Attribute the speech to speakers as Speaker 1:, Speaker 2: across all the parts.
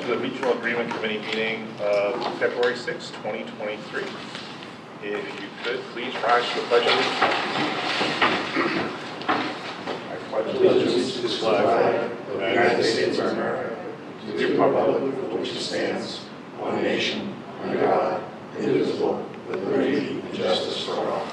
Speaker 1: to the Regional Agreement Committee meeting of February 6, 2023. If you could, please rise to the Pledge of Allegiance. I pledge allegiance to the flag of the United States of America, to the republic for which it stands, one nation, under God, indivisible, with liberty and justice for all.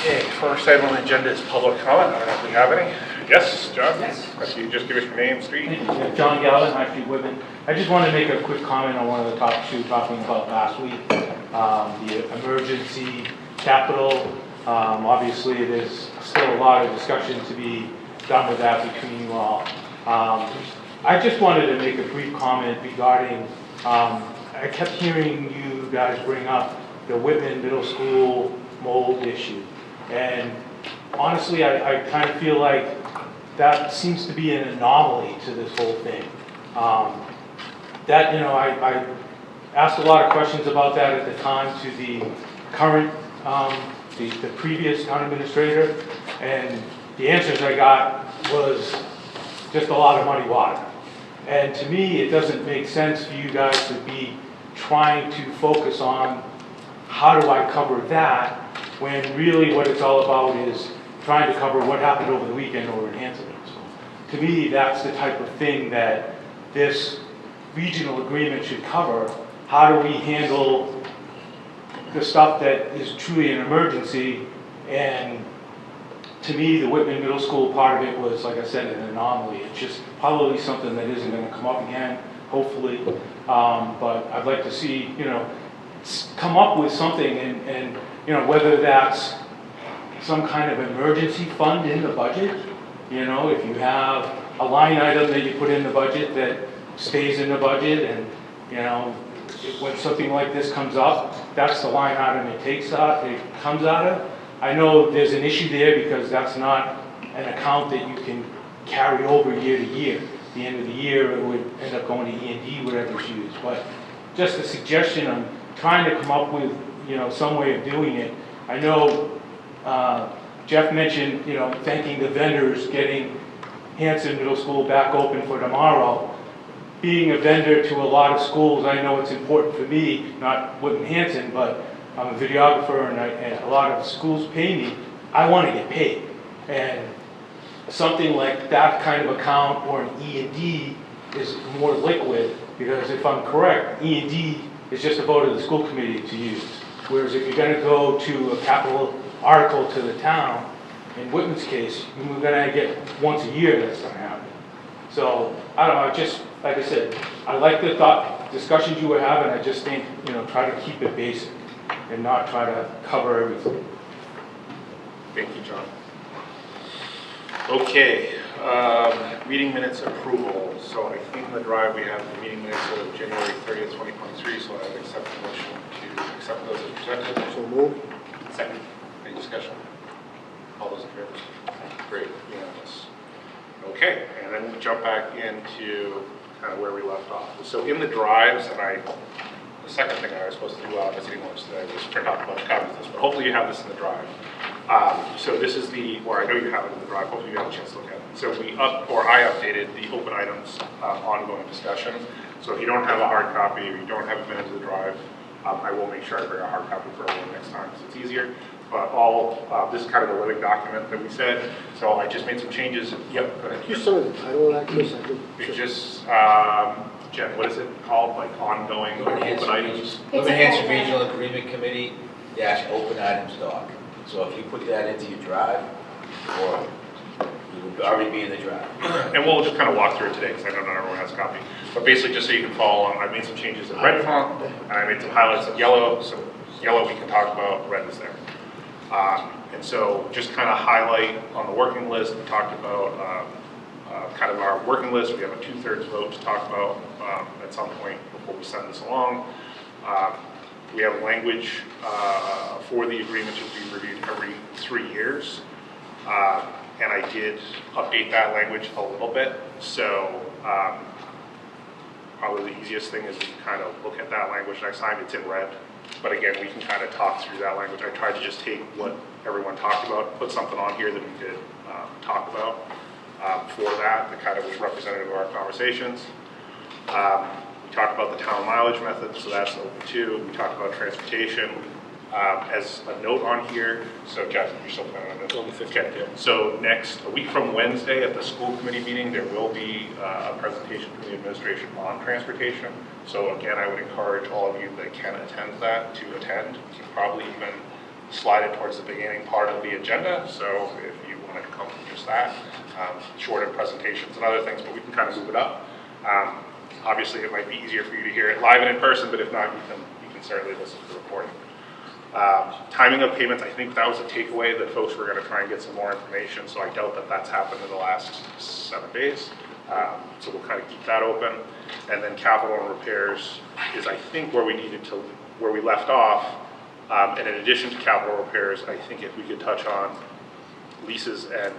Speaker 1: Okay, first item on the agenda is public comment. I don't know if we have any. Yes, John?
Speaker 2: Yes.
Speaker 1: If you just give us your name, street.
Speaker 2: John Galvin, High Street Woodman. I just want to make a quick comment on one of the topics you were talking about last week, the emergency capital. Obviously, there's still a lot of discussion to be done with that between you all. I just wanted to make a brief comment regarding, I kept hearing you guys bring up the Whitman Middle School mold issue. And honestly, I kind of feel like that seems to be an anomaly to this whole thing. I asked a lot of questions about that at the time to the current, the previous town administrator, and the answers I got was just a lot of muddy water. And to me, it doesn't make sense for you guys to be trying to focus on how do I cover that, when really what it's all about is trying to cover what happened over the weekend over in Hanson. So to me, that's the type of thing that this regional agreement should cover. How do we handle the stuff that is truly an emergency? And to me, the Whitman Middle School part of it was, like I said, an anomaly. It's just probably something that isn't going to come up again, hopefully. But I'd like to see, come up with something and whether that's some kind of emergency fund in the budget. If you have a line item that you put in the budget that stays in the budget, and when something like this comes up, that's the line item it comes out of. I know there's an issue there because that's not an account that you can carry over year to year. At the end of the year, it would end up going to E&D, whatever's used. But just a suggestion, I'm trying to come up with some way of doing it. I know Jeff mentioned thanking the vendors, getting Hanson Middle School back open for tomorrow. Being a vendor to a lot of schools, I know it's important for me, not Whitman Hanson, but I'm a videographer and a lot of schools pay me. I want to get paid. And something like that kind of account or an E&D is more liquid, because if I'm correct, E&D is just a vote of the school committee to use. Whereas if you're going to go to a capital article to the town, in Whitman's case, we're going to get once a year that's going to happen. So, I don't know, just like I said, I like the discussions you were having. I just think, try to keep it basic and not try to cover everything.
Speaker 1: Thank you, John. Okay, meeting minutes approval. So I think in the drive we have the meeting minutes of January 30th, 2023, so I would accept the motion to accept those as presented.
Speaker 3: So move.
Speaker 1: Second. Any discussion? All those in favor? Great, unanimous. Okay, and then we'll jump back into kind of where we left off. So in the drives, and the second thing I was supposed to do while I was eating lunch today was print out a bunch of copies of this, but hopefully you have this in the drive. So this is or I know you have it in the drive, hopefully you have a chance to look at it. So I updated the open items ongoing discussion. So if you don't have a hard copy, or you don't have it been into the drive, I will make sure I bring a hard copy for everyone next time, because it's easier. But this is kind of a living document that we said. So I just made some changes. Yep, go ahead.
Speaker 3: Can you start with the title of that, Chris?
Speaker 1: We just, Jen, what is it called? Like ongoing open items?
Speaker 4: Whitman Hanson Regional Agreement Committee - open items doc. So if you put that into your drive, or it will already be in the drive.
Speaker 1: And we'll just kind of walk through it today, because I know not everyone has a copy. But basically, just so you can follow along, I made some changes in red font, and I made some highlights in yellow. So yellow we can talk about, red is there. And so just kind of highlight on the working list, we talked about kind of our working list. We have a 2/3 vote to talk about at some point before we send this along. We have language for the agreement to be reviewed every 3 years. And I did update that language a little bit. So probably the easiest thing is to kind of look at that language next time. It's in red. But again, we can kind of talk through that language. I tried to just take what everyone talked about, put something on here that we could talk about. for that kind of was representative of our conversations. We talked about the town mileage method, so that's open too. We talked about transportation. As a note on here, so Jeff, you're still planning on this?
Speaker 3: On the 15th, yeah.
Speaker 1: So a week from Wednesday at the school committee meeting, there will be a presentation from the administration on transportation. So again, I would encourage all of you that can attend that to attend. You can probably even slide it towards the beginning part of the agenda. So if you wanted to come for just that, shorter presentations and other things, but we can kind of move it up. Obviously, it might be easier for you to hear it live and in person, but if not, you can certainly listen to the recording. Timing of payments, I think that was a takeaway that folks were going to try and get some more information, so I doubt that that's happened in the last 7 days. So we'll kind of keep that open. And then capital and repairs is, I think, where we left off. And in addition to capital repairs, I think if we could touch on leases and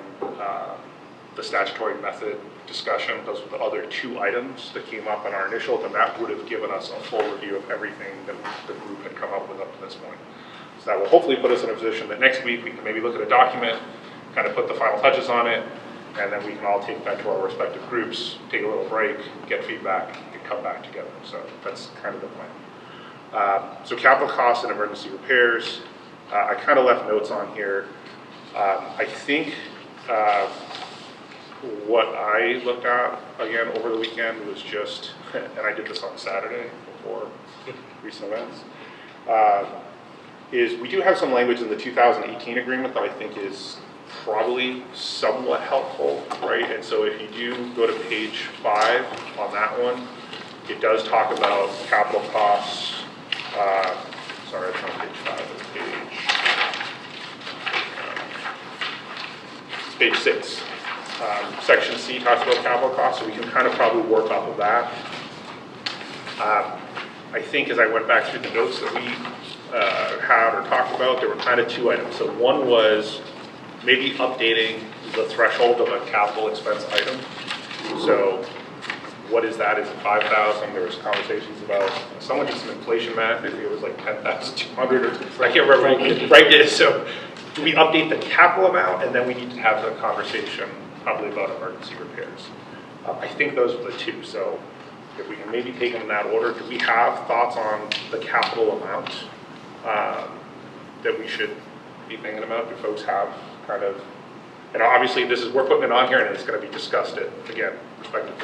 Speaker 1: the statutory method discussion, those were the other 2 items that came up in our initial, then that would have given us a full review of everything that the group had come up with up to this point. So that will hopefully put us in a position that next week we can maybe look at a document, kind of put the final touches on it, and then we can all take that to our respective groups, take a little break, get feedback, and come back together. So that's kind of the plan. So capital costs and emergency repairs, I kind of left notes on here. I think what I looked at again over the weekend was just, and I did this on Saturday before recent events, is we do have some language in the 2018 agreement that I think is probably somewhat helpful, right? And so if you do go to page 5 on that one, it does talk about capital costs. Sorry, it's not page 5, it's page 6. Section C talks about capital costs, so we can kind of probably work off of that. I think as I went back through the notes that we had or talked about, there were kind of 2 items. So one was maybe updating the threshold of a capital expense item. So what is that? Is it 5,000? There was conversations about, someone did some inflation math, I think it was like 10,200 or I can't remember. Right, so do we update the capital amount, and then we need to have the conversation probably about emergency repairs. I think those are the 2. So if we can maybe take them in that order, do we have thoughts on the capital amount that we should be thinking about? Do folks have kind of, and obviously we're putting it on here and it's going to be discussed at, again, respective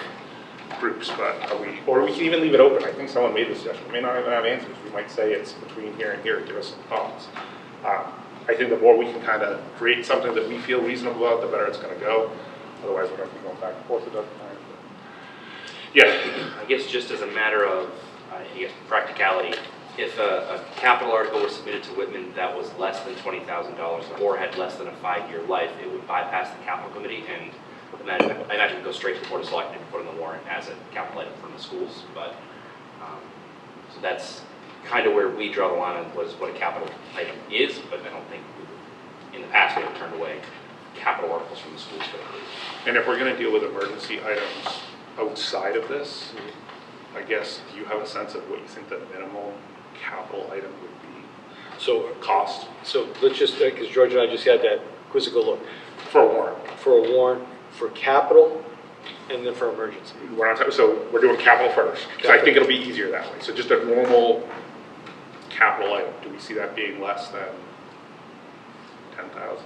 Speaker 1: groups, but or we can even leave it open. I think someone made this suggestion. We may not even have answers. We might say it's between here and here, give us some thoughts. I think the more we can kind of create something that we feel reasonable about, the better it's going to go. Otherwise, we're going to be going back and forth with that. Yeah.
Speaker 5: I guess just as a matter of practicality, if a capital article was submitted to Whitman that was less than $20,000 or had less than a 5-year life, it would bypass the capital committee and I imagine it would go straight to the board of selectmen and put on the warrant as a capital item from the schools. But so that's kind of where we draw the line on what a capital item is, but I don't think in the past we have turned away capital articles from the schools for that.
Speaker 1: And if we're going to deal with emergency items outside of this, I guess, do you have a sense of what you think the minimal capital item would be?
Speaker 3: So
Speaker 1: Cost
Speaker 3: So let's just, because George and I just had that quizzical look.
Speaker 1: for a warrant.
Speaker 3: For a warrant, for capital, and then for emergency.
Speaker 1: So we're doing capital first, because I think it'll be easier that way. So just a normal capital item, do we see that being less than 10,000?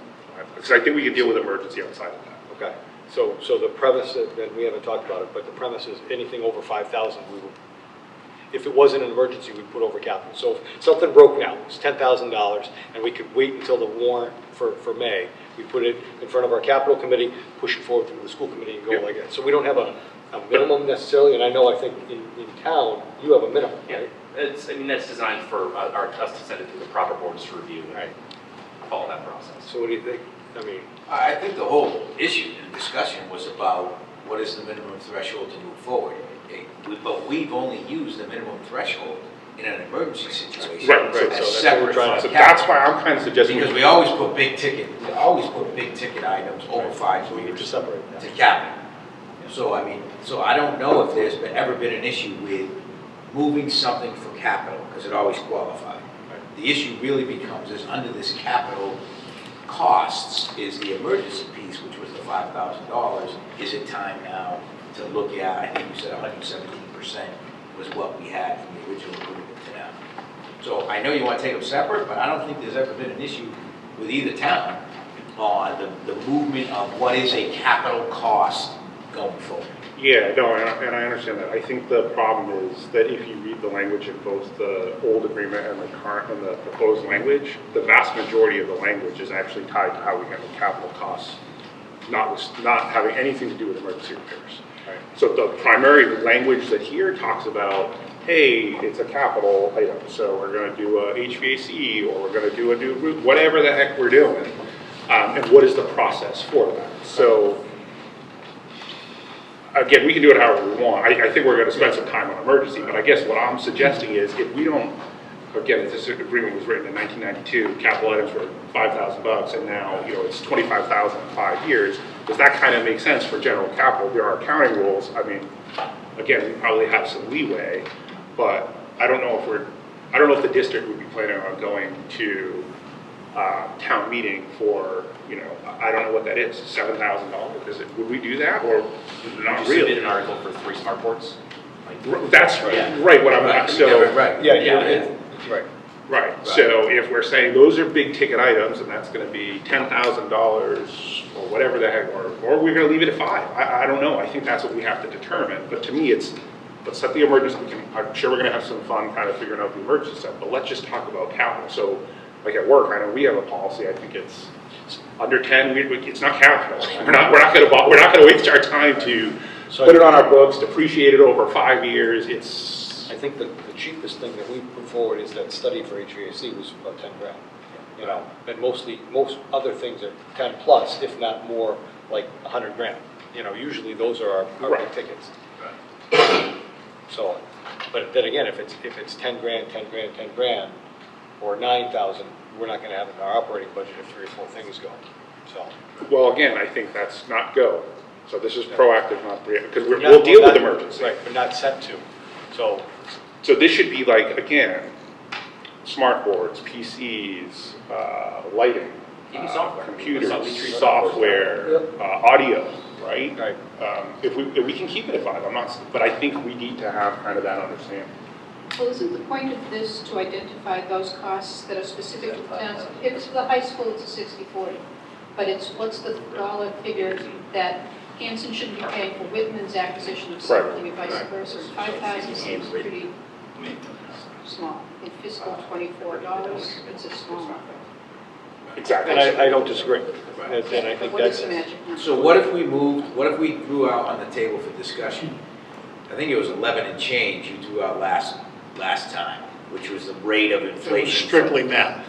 Speaker 1: Because I think we can deal with emergency outside of that.
Speaker 3: Okay. So the premise, and we haven't talked about it, but the premise is anything over 5,000, we will, if it wasn't an emergency, we'd put over capital. So if something broke now, it's $10,000, and we could wait until the warrant for May, we put it in front of our capital committee, push it forward through the school committee and go like that. So we don't have a minimum necessarily, and I think in town, you have a minimum, right?
Speaker 5: That's designed for us to send it to the proper boards to review and follow that process.
Speaker 3: So what do you think?
Speaker 4: I think the whole issue and discussion was about what is the minimum threshold to move forward. But we've only used the minimum threshold in an emergency situation.
Speaker 1: Right,
Speaker 3: so
Speaker 4: That's
Speaker 3: that's
Speaker 4: separate
Speaker 3: what we're trying
Speaker 4: from
Speaker 1: So
Speaker 4: capital.
Speaker 1: that's why I'm kind of suggesting.
Speaker 4: Because we always put big ticket items over 5
Speaker 3: So we need
Speaker 4: years
Speaker 3: to separate that.
Speaker 4: to capital. So I don't know if there's ever been an issue with moving something for capital, because it always qualified. The issue really becomes is under this capital costs is the emergency piece, which was the $5,000, is it time now to look at, I think you said 117% was what we had from the original agreement to now. So I know you want to take them separate, but I don't think there's ever been an issue with either town on the movement of what is a capital cost going forward.
Speaker 1: Yeah, no, and I understand that. I think the problem is that if you read the language in both the old agreement and the current and the proposed language, the vast majority of the language is actually tied to how we handle capital costs, not having anything to do with emergency repairs.
Speaker 3: Right.
Speaker 1: So the primary language that here talks about, hey, it's a capital item, so we're going to do a HVAC, or we're going to do a new roof, whatever the heck we're doing, and what is the process for that. So again, we can do it however we want. I think we're going to spend some time on emergency, but I guess what I'm suggesting is if we don't, again, if this agreement was written in 1992, capital items were $5,000, and now it's $25,000 in 5 years. Does that kind of make sense for general capital? There are accounting rules. I mean, again, we probably have some leeway, but I don't know if the district would be planning on going to town meeting for, I don't know what that is, $7,000. Would we do that, or not
Speaker 5: Would you
Speaker 1: really?
Speaker 5: submit an article for 3 smart boards?
Speaker 1: That's right. What I'm
Speaker 4: Right,
Speaker 1: so
Speaker 4: right.
Speaker 3: Yeah. Right.
Speaker 1: right. So if we're saying those are big ticket items, and that's going to be $10,000 or whatever the heck, or we're going to leave it at $5,000. I don't know. I think that's what we have to determine. But to me, let's set the emergency. I'm sure we're going to have some fun kind of figuring out the emergency stuff. But let's just talk about capital. So, like at work, I know we have a policy. I think it's under 10. It's not capital. We're not going to waste our time to put it on our books, depreciate it over 5 years.
Speaker 3: I think the cheapest thing that we put forward is that study for HVAC was about 10 grand. And most other things are 10 plus, if not more, like 100 grand. Usually those are our
Speaker 1: Right.
Speaker 3: big tickets. So, but then again, if it's 10 grand, 10 grand, 10 grand, or 9,000, we're not going to have in our operating budget if 3 or 4 things go. So.
Speaker 1: Well, again, I think that's not go. So this is proactive, not reactive, because
Speaker 3: Yeah,
Speaker 1: we'll deal
Speaker 3: well,
Speaker 1: with
Speaker 3: not-
Speaker 1: emergency.
Speaker 3: Right, but not set to.
Speaker 1: So this should be like, again, smart boards, PCs, lighting,
Speaker 5: Even software.
Speaker 1: computers,
Speaker 5: That's how we treat
Speaker 1: software, audio, right?
Speaker 3: Right.
Speaker 1: If we can keep it at 5, but I think we need to have kind of that understanding.
Speaker 6: Well, isn't the point of this to identify those costs that are specific to the towns? If it's for the high school, it's a 60/40, but it's what's the dollar figure that Hanson shouldn't be paying for Whitman's acquisition of something and vice versa? 5,000 seems pretty small. In fiscal $24, it's a small number.
Speaker 1: Exactly.
Speaker 3: And I don't disagree. And I think
Speaker 6: But what is
Speaker 3: that's,
Speaker 6: the magic number?
Speaker 4: So what if we threw out on the table for discussion, I think it was 11 and change you threw out last time, which was the rate of inflation.
Speaker 7: Strictly math.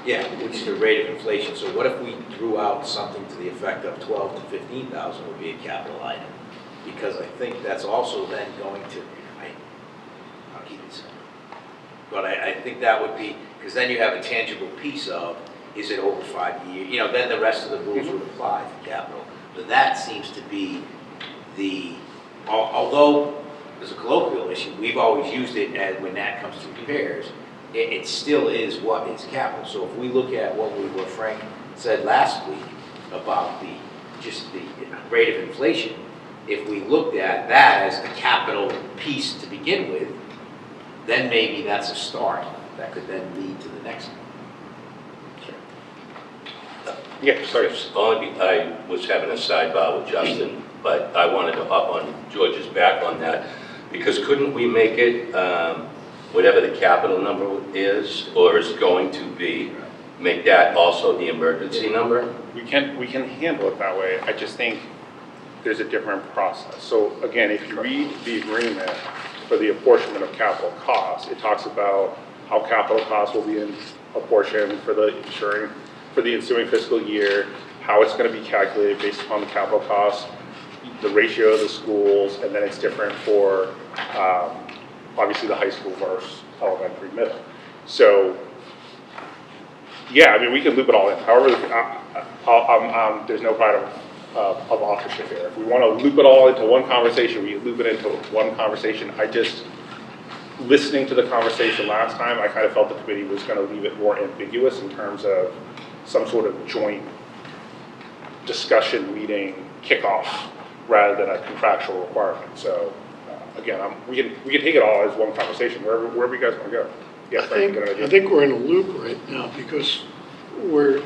Speaker 4: Yeah, which is the rate of inflation. So what if we threw out something to the effect of 12 to 15,000 would be a capital item? Because I think that's also then going to, I'll keep it simple. But I think that would be, because then you have a tangible piece of, is it over 5 years? Then the rest of the rules would apply for capital. But that seems to be although as a colloquial issue, we've always used it as when that comes to repairs, it still is what is capital. So if we look at what Frank said last week about the rate of inflation, if we looked at that as the capital piece to begin with, then maybe that's a start that could then lead to the next one.
Speaker 1: Yeah, sorry.
Speaker 8: I was having a sidebar with Justin, but I wanted to hop on George's back on that, because couldn't we make it whatever the capital number is, or is going to be, make that also the emergency number?
Speaker 1: We can handle it that way. I just think there's a different process. So again, if you read the agreement for the apportionment of capital costs, it talks about how capital costs will be apportioned for the ensuing fiscal year, how it's going to be calculated based upon the capital costs, the ratio of the schools, and then it's different for obviously the high school versus elementary, middle. So yeah, I mean, we can loop it all in. However, there's no kind of authorship here. If we want to loop it all into one conversation, we loop it into one conversation. Listening to the conversation last time, I kind of felt the committee was going to leave it more ambiguous in terms of some sort of joint discussion meeting kickoff rather than a contractual requirement. So again, we can take it all as one conversation, wherever you guys want to go. Yeah,
Speaker 7: I
Speaker 1: Frank, you got an idea?
Speaker 7: think we're in a loop right now because we're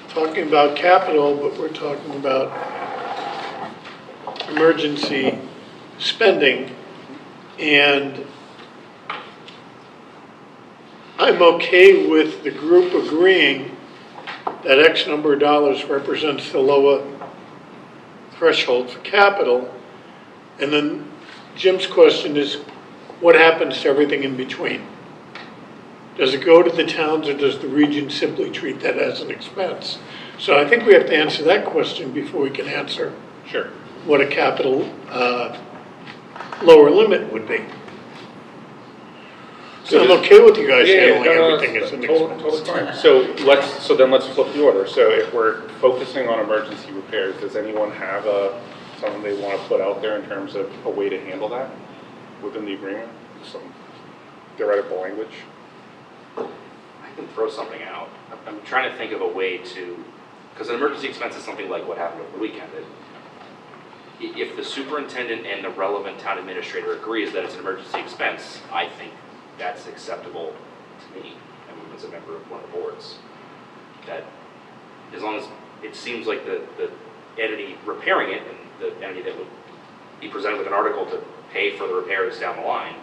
Speaker 7: talking about capital, but we're talking about emergency spending. And I'm okay with the group agreeing that X number of dollars represents the lower threshold for capital. And then Jim's question is, what happens to everything in between? Does it go to the towns, or does the region simply treat that as an expense? So I think we have to answer that question before we can answer
Speaker 1: Sure.
Speaker 7: what a capital lower limit would be. So I'm okay with you guys handling everything as an expense.
Speaker 1: Totally fine. So then let's flip the order. So if we're focusing on emergency repairs, does anyone have something they want to put out there in terms of a way to handle that within the agreement? Some theoretical language?
Speaker 5: I can throw something out. I'm trying to think of a way to, because an emergency expense is something like what happened over the weekend. If the superintendent and the relevant town administrator agrees that it's an emergency expense, I think that's acceptable to me, I mean, as a member of one of the boards. That as long as it seems like the entity repairing it and the entity that would be presented with an article to pay for the repairs down the line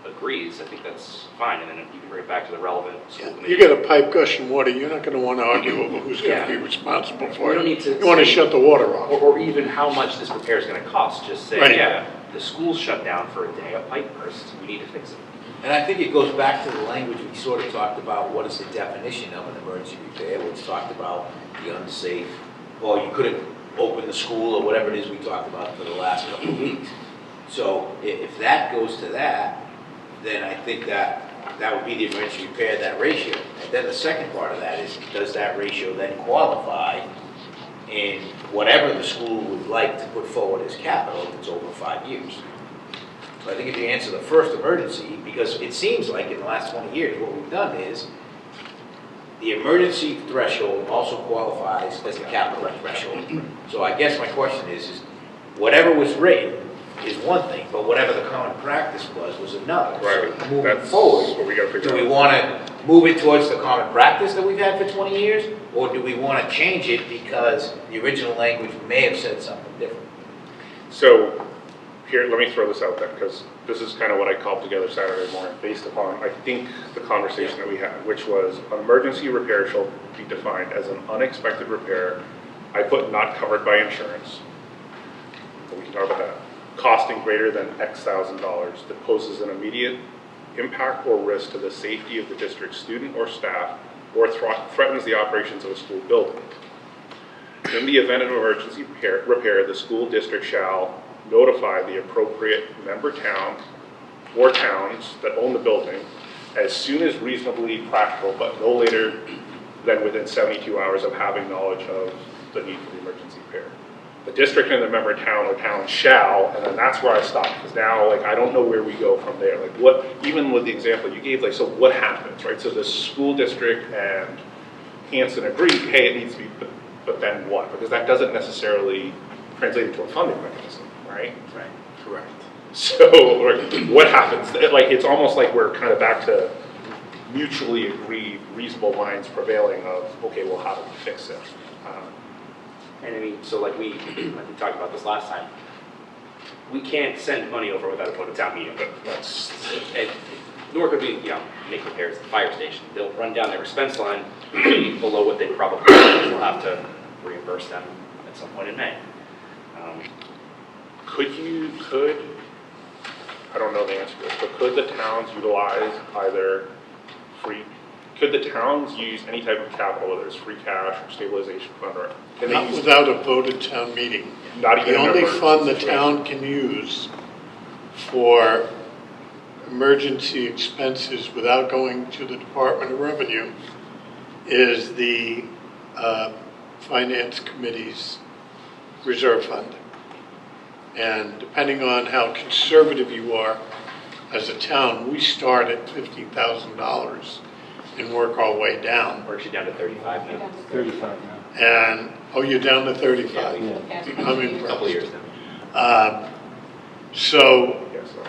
Speaker 5: agrees, I think that's fine, and then you can bring it back to the relevant school committee.
Speaker 7: You get a pipe gushing water, you're not going to want to argue over who's going to be responsible for
Speaker 5: We
Speaker 7: it.
Speaker 5: don't need to
Speaker 7: You want to
Speaker 5: say-
Speaker 7: shut the water off.
Speaker 5: Or even how much this repair is going to cost. Just say,
Speaker 7: Right.
Speaker 5: yeah, the school's shut down for a day, a pipe burst, we need to fix it.
Speaker 4: And I think it goes back to the language we sort of talked about, what is the definition of an emergency repair, which talked about the unsafe, or you couldn't open the school, or whatever it is we talked about for the last couple of weeks. So if that goes to that, then I think that would be the emergency repair, that ratio. And then the second part of that is, does that ratio then qualify in whatever the school would like to put forward as capital if it's over 5 years? So I think if you answer the first emergency, because it seems like in the last 20 years, what we've done is, the emergency threshold also qualifies as the capital threshold. So I guess my question is whatever was written is one thing, but whatever the common practice was another.
Speaker 1: Right.
Speaker 4: So moving
Speaker 1: That's
Speaker 4: forward,
Speaker 1: what we got to figure
Speaker 4: do we
Speaker 1: out.
Speaker 4: want to move it towards the common practice that we've had for 20 years? Or do we want to change it because the original language may have said something different?
Speaker 1: So here, let me throw this out there, because this is kind of what I called together Saturday morning, based upon, I think, the conversation that we had, which was an emergency repair shall be defined as an unexpected repair. I put not covered by insurance, but we can talk about that. Costing greater than X thousand dollars that poses an immediate impact or risk to the safety of the district's student or staff, or threatens the operations of a school building. In the event of emergency repair, the school district shall notify the appropriate member town or towns that own the building as soon as reasonably practical, but no later than within 72 hours of having knowledge of the need for the emergency repair. The district and the member town or town shall, and then that's where I stopped, because now, like, I don't know where we go from there. Like, what, even with the example you gave, like, so what happens, right? So the school district and Hanson agree, hey, it needs to be, but then what? Because that doesn't necessarily translate into a funding mechanism, right?
Speaker 4: Right. Correct.
Speaker 1: So, like, what happens? Like, it's almost like we're kind of back to mutually agreed, reasonable minds prevailing of, okay, well, how do we fix it?
Speaker 5: And I mean, so like we talked about this last time, we can't send money over without going to town meeting.
Speaker 1: That's,
Speaker 5: Nor could we, make repairs at the fire station. They'll run down their expense line below what they probably would. We'll have to reimburse them at some point in May.
Speaker 1: I don't know the answer to this, but could the towns utilize either could the towns use any type of capital, whether it's free cash or stabilization fund, or can they
Speaker 7: Not
Speaker 1: use
Speaker 7: without a voted town meeting.
Speaker 1: not even
Speaker 7: The
Speaker 1: an
Speaker 7: only
Speaker 1: emergency
Speaker 7: fund the
Speaker 1: situation?
Speaker 7: town can use for emergency expenses without going to the Department of Revenue is the Finance Committee's reserve fund. And depending on how conservative you are as a town, we start at $50,000 and work our way down.
Speaker 5: We're actually down to 35 now.
Speaker 2: 35 now.
Speaker 7: And Oh, you're down to 35?
Speaker 6: The past
Speaker 7: I'm
Speaker 6: couple of
Speaker 7: impressed.
Speaker 5: A couple of years now.
Speaker 7: So,
Speaker 1: Yes, sir.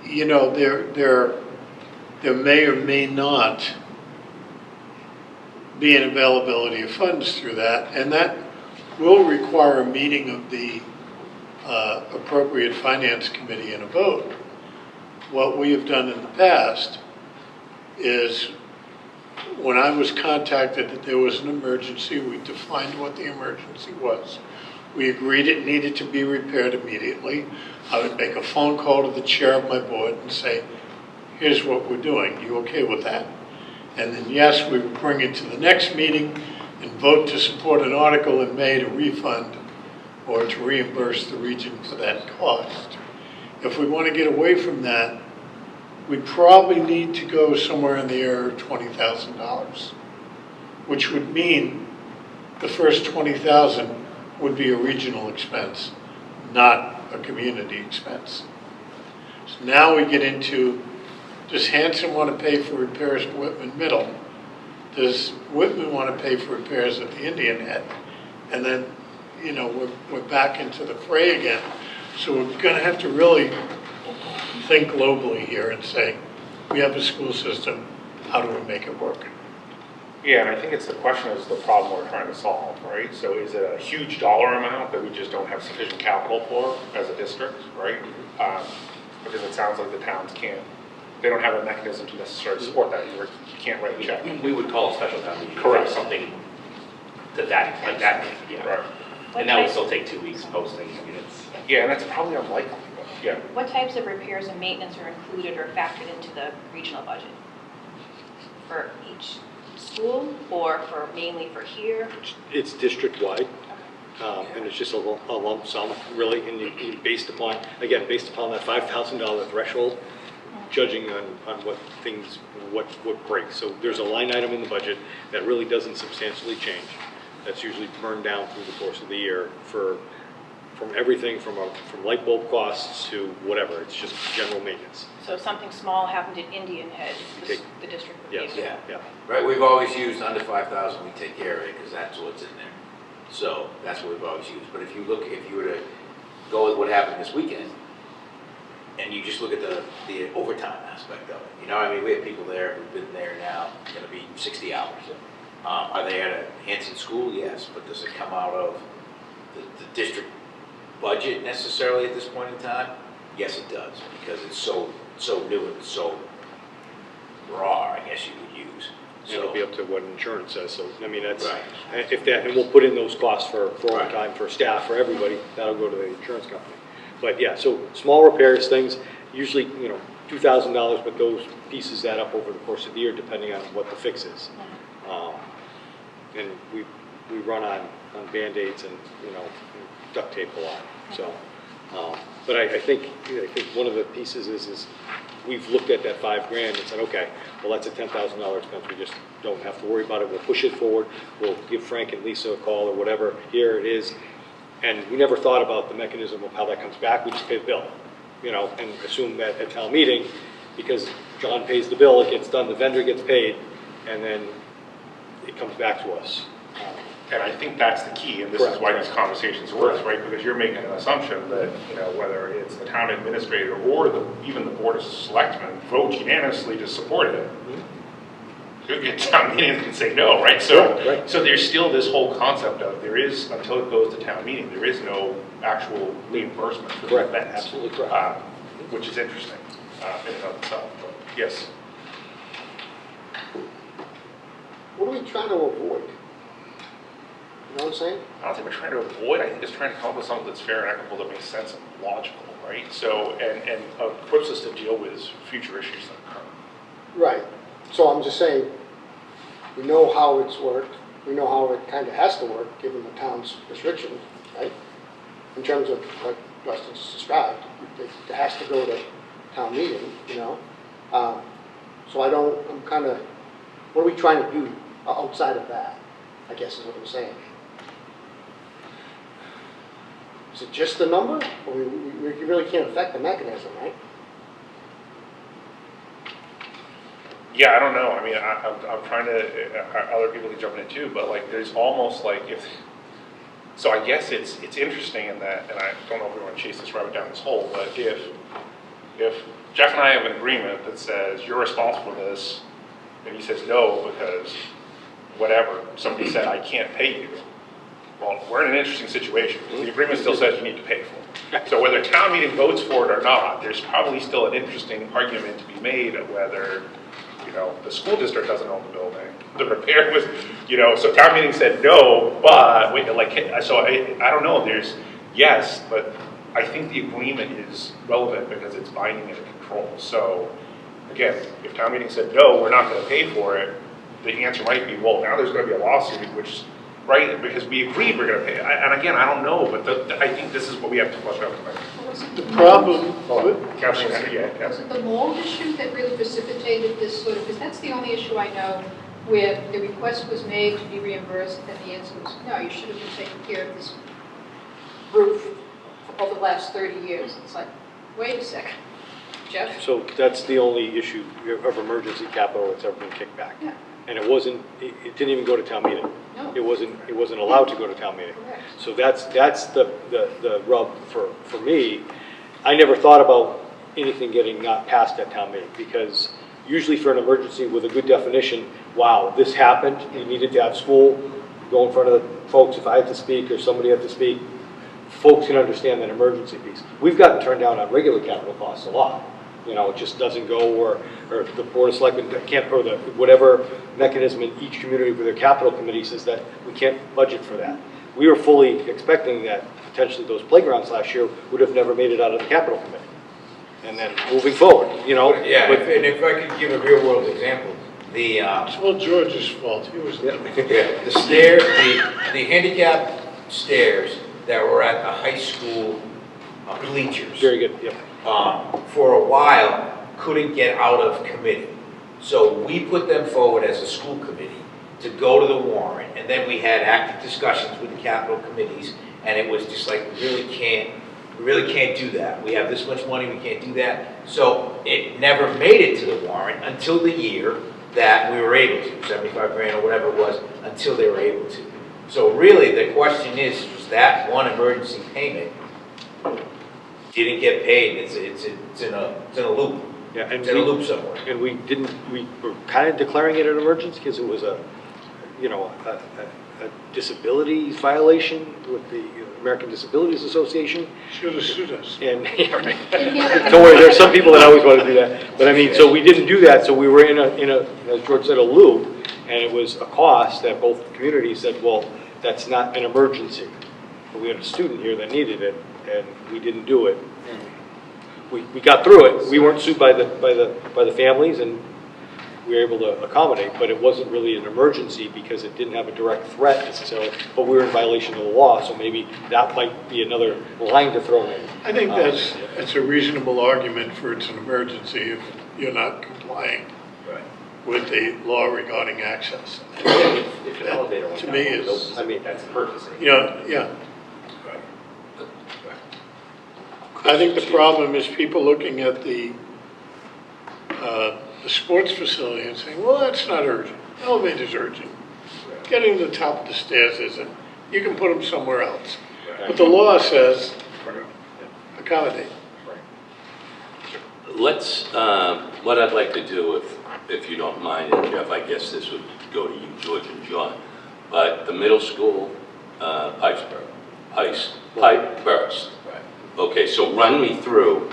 Speaker 7: you know, there may or may not be an availability of funds through that, and that will require a meeting of the appropriate finance committee and a vote. What we have done in the past is, when I was contacted that there was an emergency, we defined what the emergency was. We agreed it needed to be repaired immediately. I would make a phone call to the chair of my board and say, here's what we're doing, you okay with that? And then yes, we would bring it to the next meeting and vote to support an article in May to refund or to reimburse the region for that cost. If we want to get away from that, we probably need to go somewhere in the area of $20,000, which would mean the first $20,000 would be a regional expense, not a community expense. So now we get into, does Hanson want to pay for repairs at Whitman Middle? Does Whitman want to pay for repairs at the Indian Head? And then, you know, we're back into the fray again. So we're going to have to really think globally here and say, we have a school system, how do we make it work?
Speaker 1: Yeah, and I think it's the question is the problem we're trying to solve, right? So is it a huge dollar amount that we just don't have sufficient capital for as a district, right? Because it sounds like the towns can't, they don't have a mechanism to necessarily support that. You can't write a check.
Speaker 5: We would call a special town meeting.
Speaker 1: Correct.
Speaker 5: For something to that, like that, yeah.
Speaker 1: Right.
Speaker 5: And that would still take 2 weeks posting, I mean, it's.
Speaker 1: Yeah, and that's probably unlikely, but yeah.
Speaker 9: What types of repairs and maintenance are included or factored into the regional budget? For each school or for mainly for here?
Speaker 3: It's district-wide, and it's just a lump sum, really, and based upon, again, based upon that $5,000 threshold, judging on what breaks. So there's a line item in the budget that really doesn't substantially change. That's usually burned down through the course of the year from everything from light bulb costs to whatever. It's just general maintenance.
Speaker 9: So if something small happened in Indian Head, the district would be
Speaker 3: Yes.
Speaker 9: able to.
Speaker 4: Yeah.
Speaker 3: Yeah.
Speaker 4: Right, we've always used under 5,000, we take care of it, because that's what's in there. So, that's what we've always used. But if you were to go with what happened this weekend, and you just look at the overtime aspect of it, you know, I mean, we have people there who've been there now, gonna be 60 hours. Are they at a Hanson school? Yes, but does it come out of the district budget necessarily at this point in time? Yes, it does, because it's so new and so raw, I guess you would use.
Speaker 3: And it'll be up to what insurance says, so, I mean, that's,
Speaker 4: Right.
Speaker 3: if that, and we'll put in those costs for
Speaker 4: Right.
Speaker 3: overtime, for staff, for everybody, that'll go to the insurance company. But yeah, so small repairs, things, usually, you know, $2,000, but those pieces add up over the course of the year, depending on what the fix is. And we run on Band-Aids and, you know, duct tape a lot, so. But I think one of the pieces is we've looked at that $5,000 and said, okay, well, that's a $10,000 expense. We just don't have to worry about it. We'll push it forward. We'll give Frank and Lisa a call or whatever. Here it is. And we never thought about the mechanism of how that comes back. We just pay the bill, you know, and assume that at town meeting, because John pays the bill, it gets done, the vendor gets paid, and then it comes back to us.
Speaker 1: And I think that's the key, and this is why these conversations work, right? Because you're making an assumption that, you know, whether it's the town administrator or even the board of selectmen vote unanimously to support it, could get town meeting and say no, right? So there's still this whole concept of there is, until it goes to town meeting, there is no actual reimbursement for the
Speaker 3: Correct,
Speaker 1: events.
Speaker 3: absolutely correct.
Speaker 1: Which is interesting in and of itself, but yes.
Speaker 10: What are we trying to avoid? You know what I'm saying?
Speaker 1: I don't think we're trying to avoid, I think it's trying to come up with something that's fair and equitable that makes sense and logical, right? So, and equips us to deal with future issues that occur.
Speaker 10: Right. So I'm just saying, we know how it's worked. We know how it kind of has to work, given the town's restrictions, right? In terms of what Justin just described, it has to go to town meeting, you know? So I'm kind of, what are we trying to do outside of that, I guess is what I'm saying. Is it just the number? Or we really can't affect the mechanism, right?
Speaker 1: Yeah, I don't know. I mean, I'm trying to, other people can jump in too, but like, there's almost like, if So I guess it's interesting in that, and I don't know if we want to chase this rabbit down this hole, but if Jeff and I have an agreement that says you're responsible for this, and he says no because whatever, somebody said I can't pay you, well, we're in an interesting situation. The agreement still says you need to pay for it. So whether town meeting votes for it or not, there's probably still an interesting argument to be made of whether, you know, the school district doesn't own the building. The repair was, you know, so town meeting said no, but wait, like, so I don't know, there's, yes, but I think the agreement is relevant because it's binding and it controls. So again, if town meeting said no, we're not gonna pay for it, the answer might be, well, now there's gonna be a lawsuit, which, right, because we agreed we're gonna pay. And again, I don't know, but I think this is what we have to flush out tonight.
Speaker 7: The problem,
Speaker 1: Councilor Henry, yeah,
Speaker 6: Was it the mold issue that really precipitated this sort of, because that's the only issue I know where the request was made to be reimbursed, and the answer was, no, you should have been taking care of this roof for over the last 30 years. It's like, wait a second, Jeff?
Speaker 3: So that's the only issue of emergency capital that's ever been kicked back.
Speaker 6: Yeah.
Speaker 3: And it wasn't, it didn't even go to town meeting.
Speaker 6: No.
Speaker 3: It wasn't allowed to go to town meeting.
Speaker 6: Correct.
Speaker 3: So that's the rub for me. I never thought about anything getting not passed at town meeting, because usually for an emergency with a good definition, wow, this happened, you needed to have school, go in front of the folks, if I have to speak or somebody had to speak, folks can understand that emergency piece. We've gotten turned down on regular capital costs a lot. You know, it just doesn't go, or the Board of Selectmen can't, or the, whatever mechanism in each community with their capital committee says that we can't budget for that. We were fully expecting that potentially those playgrounds last year would have never made it out of the capital committee. And then moving forward, you know.
Speaker 4: Yeah,
Speaker 3: but-
Speaker 4: and if I could give a real world example, the,
Speaker 7: it's all George's fault, he was.
Speaker 4: yeah, the stairs, the handicap stairs that were at the high school bleachers.
Speaker 3: Very good, yep.
Speaker 4: For a while, couldn't get out of committee. So we put them forward as a school committee to go to the warrant, and then we had active discussions with the capital committees, and it was just like, we really can't do that. We have this much money, we can't do that. So it never made it to the warrant until the year that we were able to, 75 grand or whatever it was, until they were able to. So really, the question is that one emergency payment didn't get paid? It's in a loop.
Speaker 3: Yeah, and
Speaker 4: It's in a loop somewhere.
Speaker 3: And we were kind of declaring it an emergency because it was a disabilities violation with the American Disabilities Association.
Speaker 7: Should have sued us.
Speaker 3: And, yeah, right. Don't worry, there's some people that always want to do that. But I mean, so we didn't do that, so we were in a, as George said, a loop, and it was a cost that both communities said, well, that's not an emergency. But we had a student here that needed it, and we didn't do it. We got through it. We weren't sued by the families, and we were able to accommodate, but it wasn't really an emergency because it didn't have a direct threat necessarily, but we were in violation of the law, so maybe that might be another line to throw in.
Speaker 7: I think that's a reasonable argument for it's an emergency if you're not complying with the law regarding access.
Speaker 5: If an elevator went
Speaker 7: To
Speaker 5: down,
Speaker 7: me is-
Speaker 5: I mean, that's emergency.
Speaker 7: Yeah. I think the problem is people looking at the sports facility and saying, well, that's not urgent. Elevator's urgent. Getting to the top of the stairs isn't. You can put them somewhere else. But the law says accommodate.
Speaker 8: Let's, what I'd like to do, if you don't mind, and Jeff, I guess this would go to you, George and John, but the middle school pipe burst. Okay, so run me through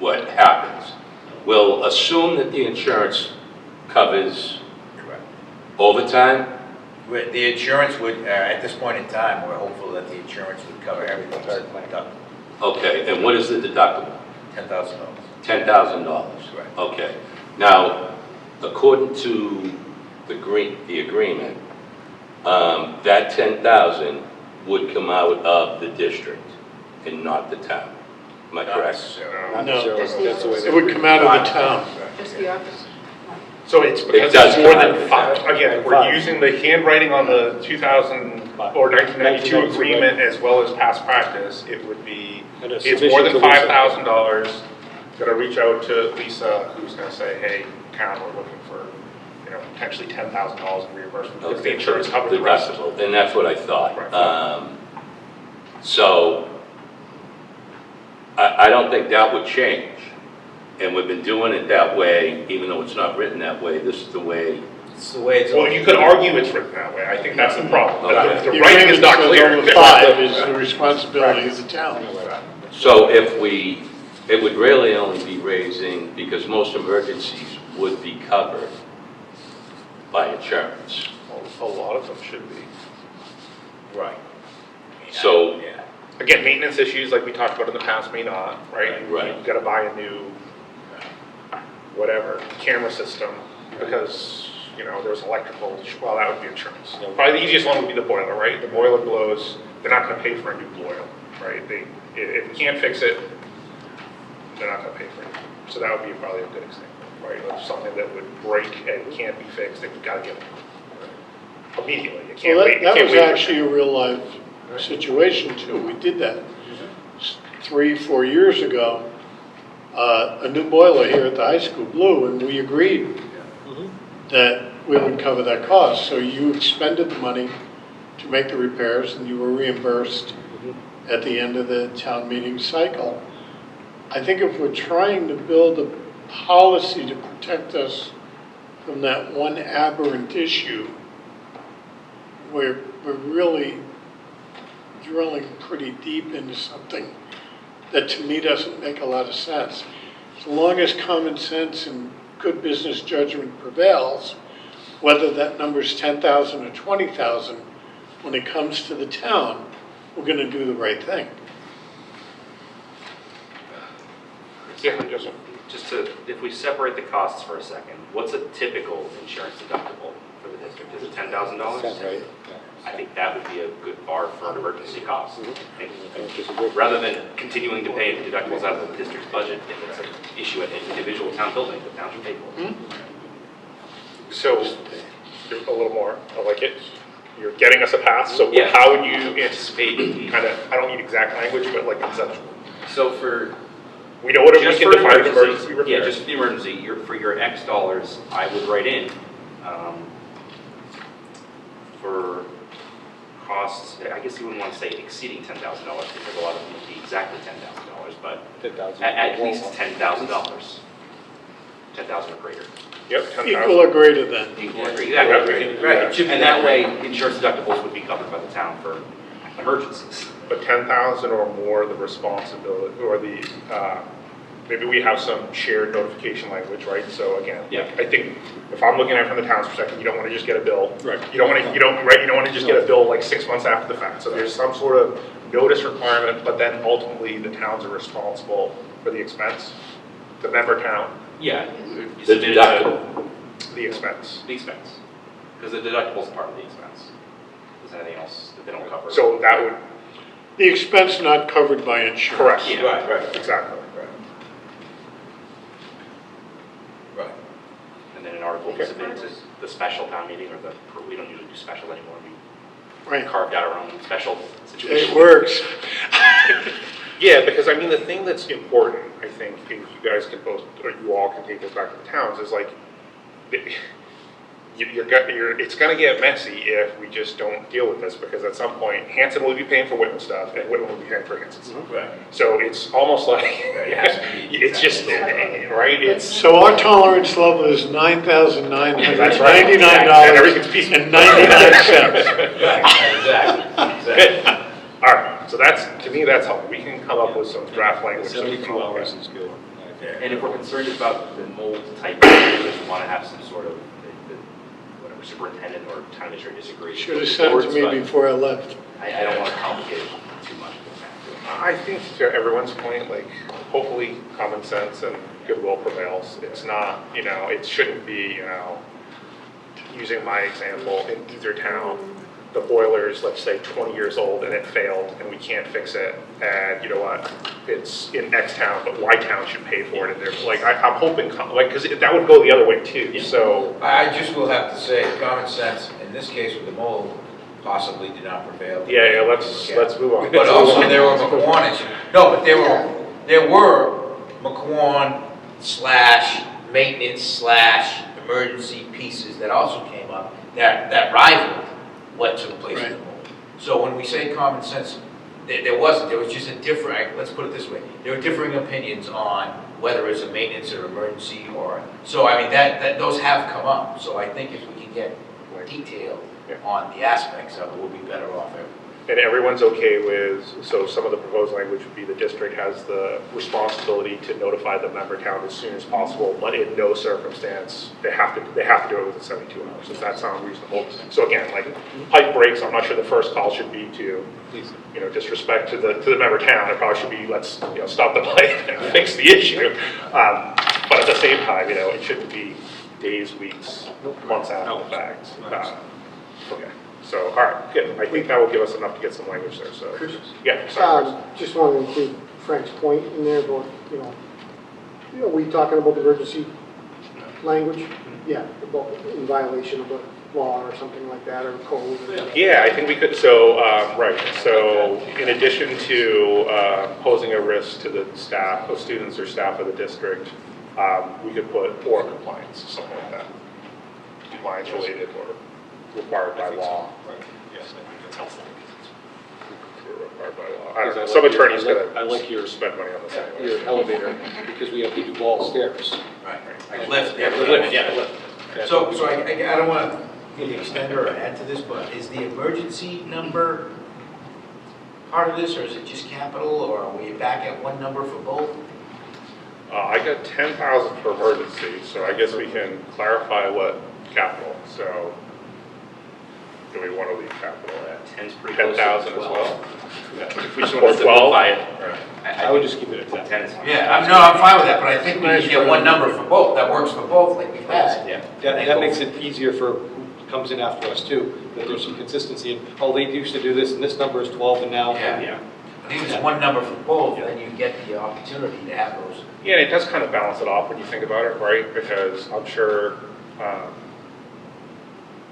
Speaker 8: what happens. We'll assume that the insurance covers overtime.
Speaker 4: The insurance would, at this point in time, we're hopeful that the insurance would cover everything.
Speaker 8: Okay, and what is the deductible?
Speaker 4: $10,000.
Speaker 8: $10,000.
Speaker 4: Correct.
Speaker 8: Okay. Now, according to the agreement, that $10,000 would come out of the district and not the town. Am I correct?
Speaker 3: Not
Speaker 7: No.
Speaker 3: necessarily, that's the way
Speaker 7: It would come out of the town.
Speaker 6: Just the office?
Speaker 1: So it's because
Speaker 8: does
Speaker 1: it's more
Speaker 8: come out
Speaker 1: than
Speaker 8: of
Speaker 1: five.
Speaker 8: that.
Speaker 1: Again, we're using the handwriting on the 2000 or 1992 agreement as well as past practice. It would be,
Speaker 3: And a
Speaker 1: it's
Speaker 3: submission
Speaker 1: more than
Speaker 3: to Lisa.
Speaker 1: $5,000. Gonna reach out to Lisa, who's gonna say, hey, town, we're looking for, potentially $10,000 in reimbursement because the insurance covers the rest of it.
Speaker 8: Deductible, and that's what I thought.
Speaker 1: Right.
Speaker 8: So I don't think that would change. And we've been doing it that way, even though it's not written that way. This is the way.
Speaker 4: It's the way it's.
Speaker 1: Well, you could argue it's written that way. I think that's the problem.
Speaker 8: Okay.
Speaker 1: The writing is not clear.
Speaker 7: Over 5 is the responsibility of the town.
Speaker 8: So if it would really only be raising, because most emergencies would be covered by insurance.
Speaker 1: A lot of them should be.
Speaker 4: Right.
Speaker 8: So-
Speaker 4: Yeah.
Speaker 1: Again, maintenance issues like we talked about in the past may not, right?
Speaker 8: Right.
Speaker 1: You gotta buy a new, whatever, camera system because, there's electrical, well, that would be insurance. Probably the easiest one would be the boiler, right? The boiler blows, they're not gonna pay for a new boiler, right? If we can't fix it, they're not gonna pay for it. So that would be probably a good example, right? Of something that would break and can't be fixed, and you gotta get it immediately. You can't
Speaker 7: Well,
Speaker 1: wait. You
Speaker 7: that
Speaker 1: can't
Speaker 7: was
Speaker 1: wait for-
Speaker 7: actually a real life situation too. We did that 3-4 years ago. A new boiler here at the high school blew, and we agreed that we would cover that cost. So you expended the money to make the repairs, and you were reimbursed at the end of the town meeting cycle. I think if we're trying to build a policy to protect us from that one aberrant issue, we're really drilling pretty deep into something that to me doesn't make a lot of sense. As long as common sense and good business judgment prevails, whether that number's 10,000 or 20,000, when it comes to the town, we're gonna do the right thing.
Speaker 1: Yeah,
Speaker 5: If we separate the costs for a second, what's a typical insurance deductible for the district? Is it $10,000?
Speaker 3: Right.
Speaker 5: I think that would be a good bar for an emergency cost. Rather than continuing to pay deductibles out of the district's budget, if it's an issue at an individual town building, the town should pay for it.
Speaker 1: So, a little more, I like it. You're getting us a path, so
Speaker 5: Yeah.
Speaker 1: how would you anticipate kind of, I don't need exact language, but like conceptual?
Speaker 5: So for
Speaker 1: We know what we
Speaker 5: just
Speaker 1: can
Speaker 5: for
Speaker 1: define as emergency repair.
Speaker 5: yeah, just for the emergency, for your X dollars, I would write in for costs. I guess you wouldn't want to say exceeding $10,000 because a lot of them would be exactly $10,000, but
Speaker 3: 10,000.
Speaker 5: at least $10,000, 10,000 or greater.
Speaker 1: Yep, 10,000.
Speaker 7: Equal or greater than.
Speaker 5: Yeah,
Speaker 1: Right.
Speaker 5: It should be that way. Insurance deductibles would be covered by the town for emergencies.
Speaker 1: But 10,000 or more, the responsibility, or the, maybe we have some shared notification language, right? So again,
Speaker 5: Yeah.
Speaker 1: I think if I'm looking at it from the town's perspective, you don't want to just get a bill.
Speaker 7: Right.
Speaker 1: You don't want to just get a bill like 6 months after the fact. So there's some sort of notice requirement, but then ultimately the towns are responsible for the expense. The member town,
Speaker 5: Yeah.
Speaker 8: The deductible.
Speaker 1: the expense.
Speaker 5: The expense. Because the deductible is part of the expense. Is anything else that they don't cover?
Speaker 1: So that would,
Speaker 7: The expense not covered by insurance.
Speaker 1: correct.
Speaker 5: Yeah.
Speaker 4: Right.
Speaker 1: Exactly.
Speaker 4: Right.
Speaker 5: And then an article
Speaker 1: Okay.
Speaker 5: submitted to the special town meeting, or we don't usually do special anymore. We
Speaker 7: Right.
Speaker 5: carved out our own special situation.
Speaker 7: It works.
Speaker 1: Yeah, because I mean, the thing that's important, I think, if you guys can both, or you all can take this back to the towns, is like, it's gonna get messy if we just don't deal with this, because at some point, Hanson will be paying for Whitman stuff, and Whitman will be paying for Hanson stuff.
Speaker 4: Right.
Speaker 1: So it's almost like,
Speaker 4: It has to be
Speaker 1: it's just, right, it's,
Speaker 7: So our tolerance level is $9,999
Speaker 1: that's right. And everything's peaceful.
Speaker 7: and 99 cents.
Speaker 4: Exactly.
Speaker 1: Good. All right, so that's, to me, that's helpful. We can come up with some draft language. so we can
Speaker 3: 72
Speaker 1: all look
Speaker 3: hours
Speaker 1: at.
Speaker 3: is good.
Speaker 5: And if we're concerned about the mold type, we want to have some sort of, whatever, superintendent or town administrator disagree.
Speaker 7: Should have sent it to me before I left.
Speaker 5: I don't want to complicate it too much.
Speaker 1: I think to everyone's point, like, hopefully common sense and goodwill prevails. It's not, it shouldn't be, using my example, in either town, the boiler's, let's say, 20 years old and it failed and we can't fix it. And you know what, it's in X town, but Y town should pay for it. And they're like, I'm hoping, because that would go the other way too, so.
Speaker 4: I just will have to say, common sense, in this case with the mold, possibly did not prevail.
Speaker 1: Yeah, let's move on.
Speaker 4: But also there were McQuon issues. No, but there were McQuon / maintenance / emergency pieces that also came up that rivaled what took place in the mold. So when we say common sense there wasn't, there was just a different, let's put it this way, there were differing opinions on whether it's a maintenance or emergency or, so I mean, those have come up. So I think if we can get more detail on the aspects of it, we'll be better off everywhere.
Speaker 1: And everyone's okay with, so some of the proposed language would be the district has the responsibility to notify the member town as soon as possible, but in no circumstance, they have to do it within 72 hours. Does that sound reasonable? So again, like pipe breaks, I'm not sure the first call should be to, disrespect to the member town. It probably should be, let's, stop the pipe and fix the issue. But at the same time, it shouldn't be days, weeks, months after the fact. Okay. So, all right, good. I think that will give us enough to get some language there, so. Yeah, sorry.
Speaker 10: Just want to include Frank's point in there about, we talking about the emergency language? Yeah, about in violation of a law or something like that, or code.
Speaker 1: Yeah, I think we could, so, right. So, in addition to posing a risk to the staff, or students or staff of the district, we could put or compliance, something like that. Compliance related or required by law.
Speaker 3: Yes, I think that's helpful.
Speaker 1: Required by law. I don't know, some attorney's
Speaker 3: I like
Speaker 1: gonna spend money on this anyway.
Speaker 3: your elevator, because we have the Duval stairs.
Speaker 4: Right. Like lift, yeah,
Speaker 3: The lift, yeah, lift.
Speaker 4: So I don't want to really extend or add to this, but is the emergency number part of this, or is it just capital, or are we back at one number for both?
Speaker 1: I got 10,000 for emergency, so I guess we can clarify what capital, so do we want to leave capital at
Speaker 5: 10's pretty close to
Speaker 1: 10,000 as
Speaker 5: 12.
Speaker 1: well?
Speaker 5: If we just want to
Speaker 1: Or 12?
Speaker 5: simplify it.
Speaker 3: I would just keep it at 10.
Speaker 5: 10 is fine.
Speaker 4: Yeah, I'm fine with that, but I think we can get one number for both, that works for both, like we've had.
Speaker 5: Yeah.
Speaker 3: That makes it easier for who comes in after us too, that there's some consistency in, oh, they used to do this, and this number is 12, and now.
Speaker 4: Yeah. I think it's one number for both, and then you get the opportunity to have those.
Speaker 1: Yeah, it does kind of balance it off when you think about it, right? Because I'm sure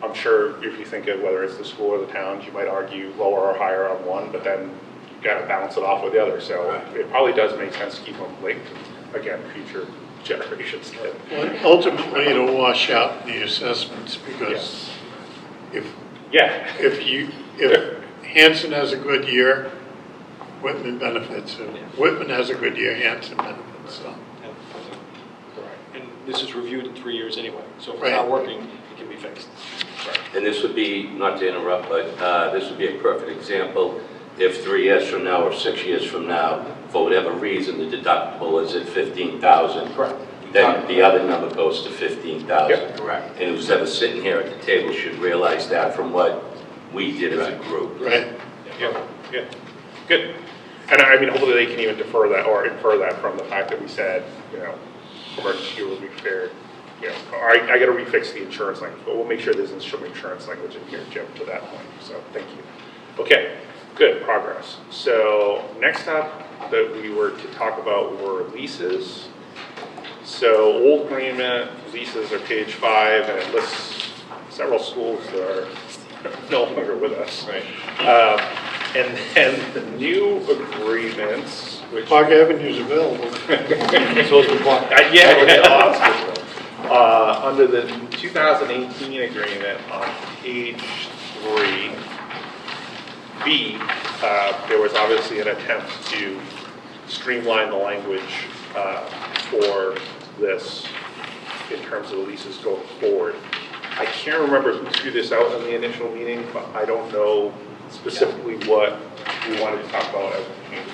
Speaker 1: if you think of whether it's the school or the towns, you might argue lower or higher on one, but then you got to balance it off with the other. So it probably does make sense to keep them linked. Again, future generations can.
Speaker 7: Well, ultimately, it'll wash out in the assessments, because if Hanson has a good year, Whitman benefits, and Whitman has a good year, Hanson benefits, so.
Speaker 3: And this is reviewed in 3 years anyway, so if it's
Speaker 7: Right.
Speaker 3: not working, it can be fixed.
Speaker 8: And this would be, not to interrupt, but this would be a perfect example. If 3 years from now or 6 years from now, for whatever reason, the deductible is at 15,000.
Speaker 4: Correct.
Speaker 8: Then the other number goes to 15,000.
Speaker 1: Yep.
Speaker 4: Correct.
Speaker 8: And who's ever sitting here at the table should realize that from what we did as a group.
Speaker 7: Right.
Speaker 1: Yeah, good. And I mean, hopefully they can even defer that or infer that from the fact that we said, emergency will be prepared. I got to refix the insurance language, but we'll make sure there's some insurance language in here, Jim, to that point. So thank you. Okay, good progress. So next up that we were to talk about were leases. So old agreement, leases are page 5, and it lists several schools that are no longer with us.
Speaker 3: Right.
Speaker 1: And then the new agreements, which
Speaker 7: Park Avenue's available.
Speaker 3: So it's the block.
Speaker 1: under the 2018 agreement on page 3B, there was obviously an attempt to streamline the language for this in terms of the leases going forward. I can't remember who threw this out in the initial meeting, but I don't know specifically what we wanted to talk about as a team.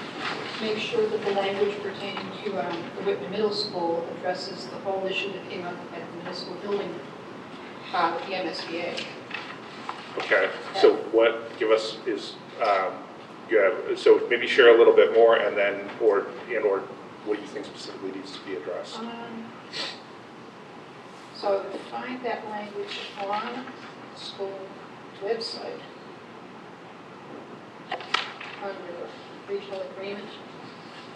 Speaker 6: Make sure that the language pertaining to the Whitman Middle School addresses the whole issue that came up at the municipal building with the MSBA.
Speaker 1: Okay, so what, give us is, so maybe share a little bit more and then, or what do you think specifically needs to be addressed?
Speaker 6: So to find that language on the school website, under regional agreement,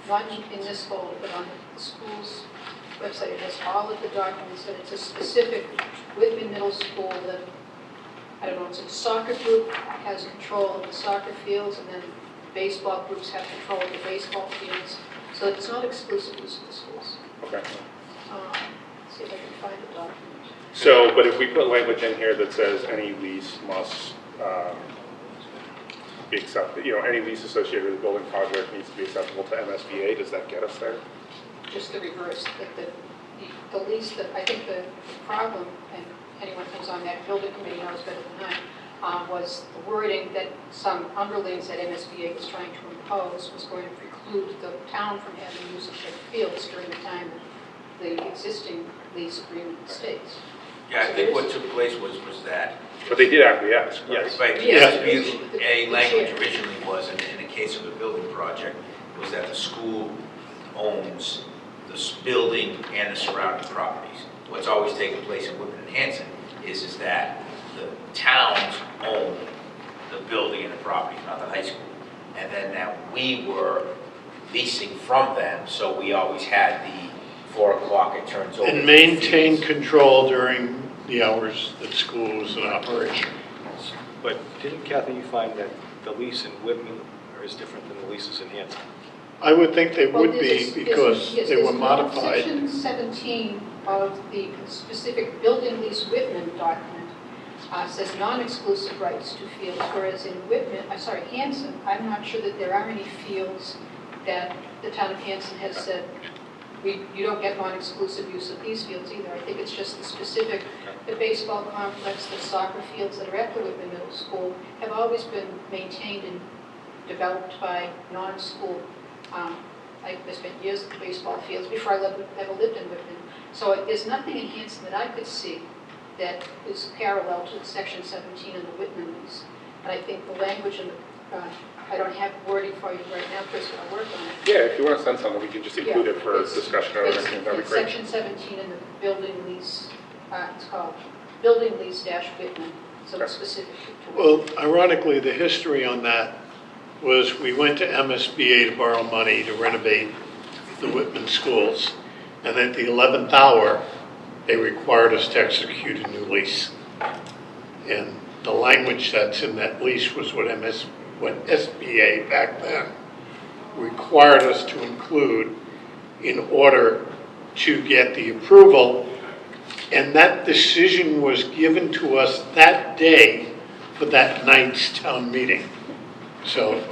Speaker 6: not in this folder, but on the school's website, it has all of the documents, and it's a specific Whitman Middle School that, I don't know, it's a soccer group has control of the soccer fields, and then baseball groups have control of the baseball fields, so it's not exclusive to the schools.
Speaker 1: Okay.
Speaker 6: Let's see if I can find the document.
Speaker 1: So, but if we put language in here that says any lease must be accepted, you know, any lease associated with a building project needs to be acceptable to MSBA. Does that get us there?
Speaker 6: Just the reverse, that the lease, that I think the problem, and anyone who's on that building committee knows better than I, was the wording that some underlings that MSBA was trying to impose was going to preclude the town from having use of the fields during the time that the existing lease agreement states.
Speaker 4: Yeah, I think what took place was that,
Speaker 1: But they did acquiesce, right?
Speaker 3: Yes.
Speaker 4: right, the
Speaker 6: Yes.
Speaker 4: SBA language originally was, in the case of the building project, was that the school owns this building and the surrounding properties. What's always taken place in Whitman and Hanson is that the towns own the building and the property, not the high school. And then that we were leasing from them, so we always had the 4 o'clock it turns over.
Speaker 7: And maintain control during the hours that school was in operation.
Speaker 3: But didn't Kathy, you find that the lease in Whitman is different than the leases in Hanson?
Speaker 7: I would think they
Speaker 6: Well,
Speaker 7: would
Speaker 6: there's-
Speaker 7: be because
Speaker 6: yes,
Speaker 7: they were
Speaker 6: there's
Speaker 7: modified.
Speaker 6: Section 17 of the specific building lease Whitman document says non-exclusive rights to fields, whereas in Hanson, I'm not sure that there are any fields that the town of Hanson has said, you don't get non-exclusive use of these fields either. I think it's just the specific, the baseball complex, the soccer fields that are at the Whitman Middle School have always been maintained and developed by non-school. I spent years at the baseball fields before I ever lived in Whitman. So there's nothing in Hanson that I could see that is parallel to Section 17 in the Whitman lease. And I think the language in the, I don't have wording for you right now, Chris, but I'll work on it.
Speaker 1: Yeah, if you want to send something, we can just include it for
Speaker 6: It's-
Speaker 1: discussion or
Speaker 6: it's-
Speaker 1: anything, that'd be
Speaker 6: it's
Speaker 1: great.
Speaker 6: Section 17 in the building lease, it's called Building Lease Dash Whitman, so it's specific to Whitman.
Speaker 7: Well, ironically, the history on that was we went to MSBA to borrow money to renovate the Whitman schools. And at the 11th hour, they required us to execute a new lease. And the language that's in that lease was what SBA back then required us to include in order to get the approval. And that decision was given to us that day for that night's town meeting. So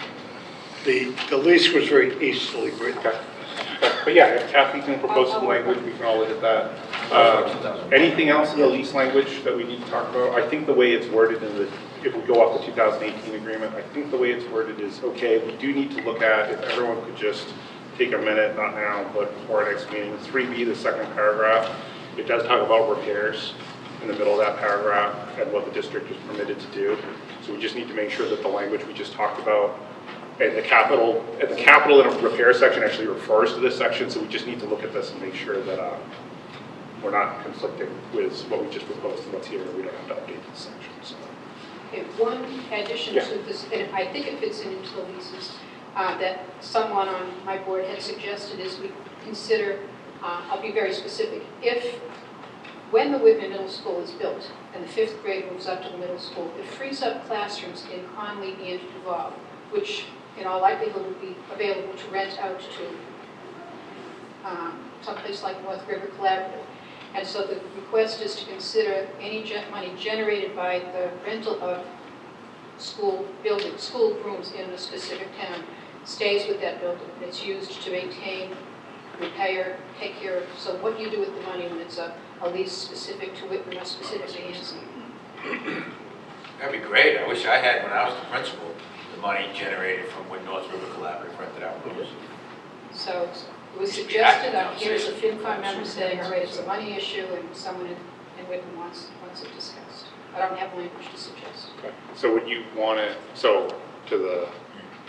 Speaker 7: the lease was very hastily written.
Speaker 1: Okay. But yeah, if Kathy can propose some language, we can all look at that. Anything else in the lease language that we need to talk about? I think the way it's worded in the, if we go off the 2018 agreement, I think the way it's worded is okay. We do need to look at, if everyone could just take a minute, not now, but before our next meeting, 3B, the second paragraph, it does talk about repairs in the middle of that paragraph and what the district is permitted to do. So we just need to make sure that the language we just talked about and the capital and repair section actually refers to this section, so we just need to look at this and make sure that we're not conflicting with what we just proposed and what's here, and we don't have to update this section. So.
Speaker 6: Okay, one addition
Speaker 1: Yeah.
Speaker 6: to this, and I think it fits into the leases, that someone on my board had suggested is we consider, I'll be very specific, when the Whitman Middle School is built and the 5th grade moves up to the middle school, it frees up classrooms in Conley and Duval, which in all likelihood would be available to rent out to someplace like North River Collaborative. And so the request is to consider any money generated by the rental of school buildings, school rooms in a specific town, stays with that building. It's used to maintain, repair, take care of. So what do you do with the money when it's a lease specific to Whitman or specific to Hanson?
Speaker 4: That'd be great. I wish I had, when I was the principal, the money generated from when North River Collaborative rented out rooms.
Speaker 6: So it was suggested, here is a FinCom member saying, all right, it's a money issue, and someone in Whitman wants it discussed. I don't have language to suggest.
Speaker 1: Okay. So would you want it, so to the,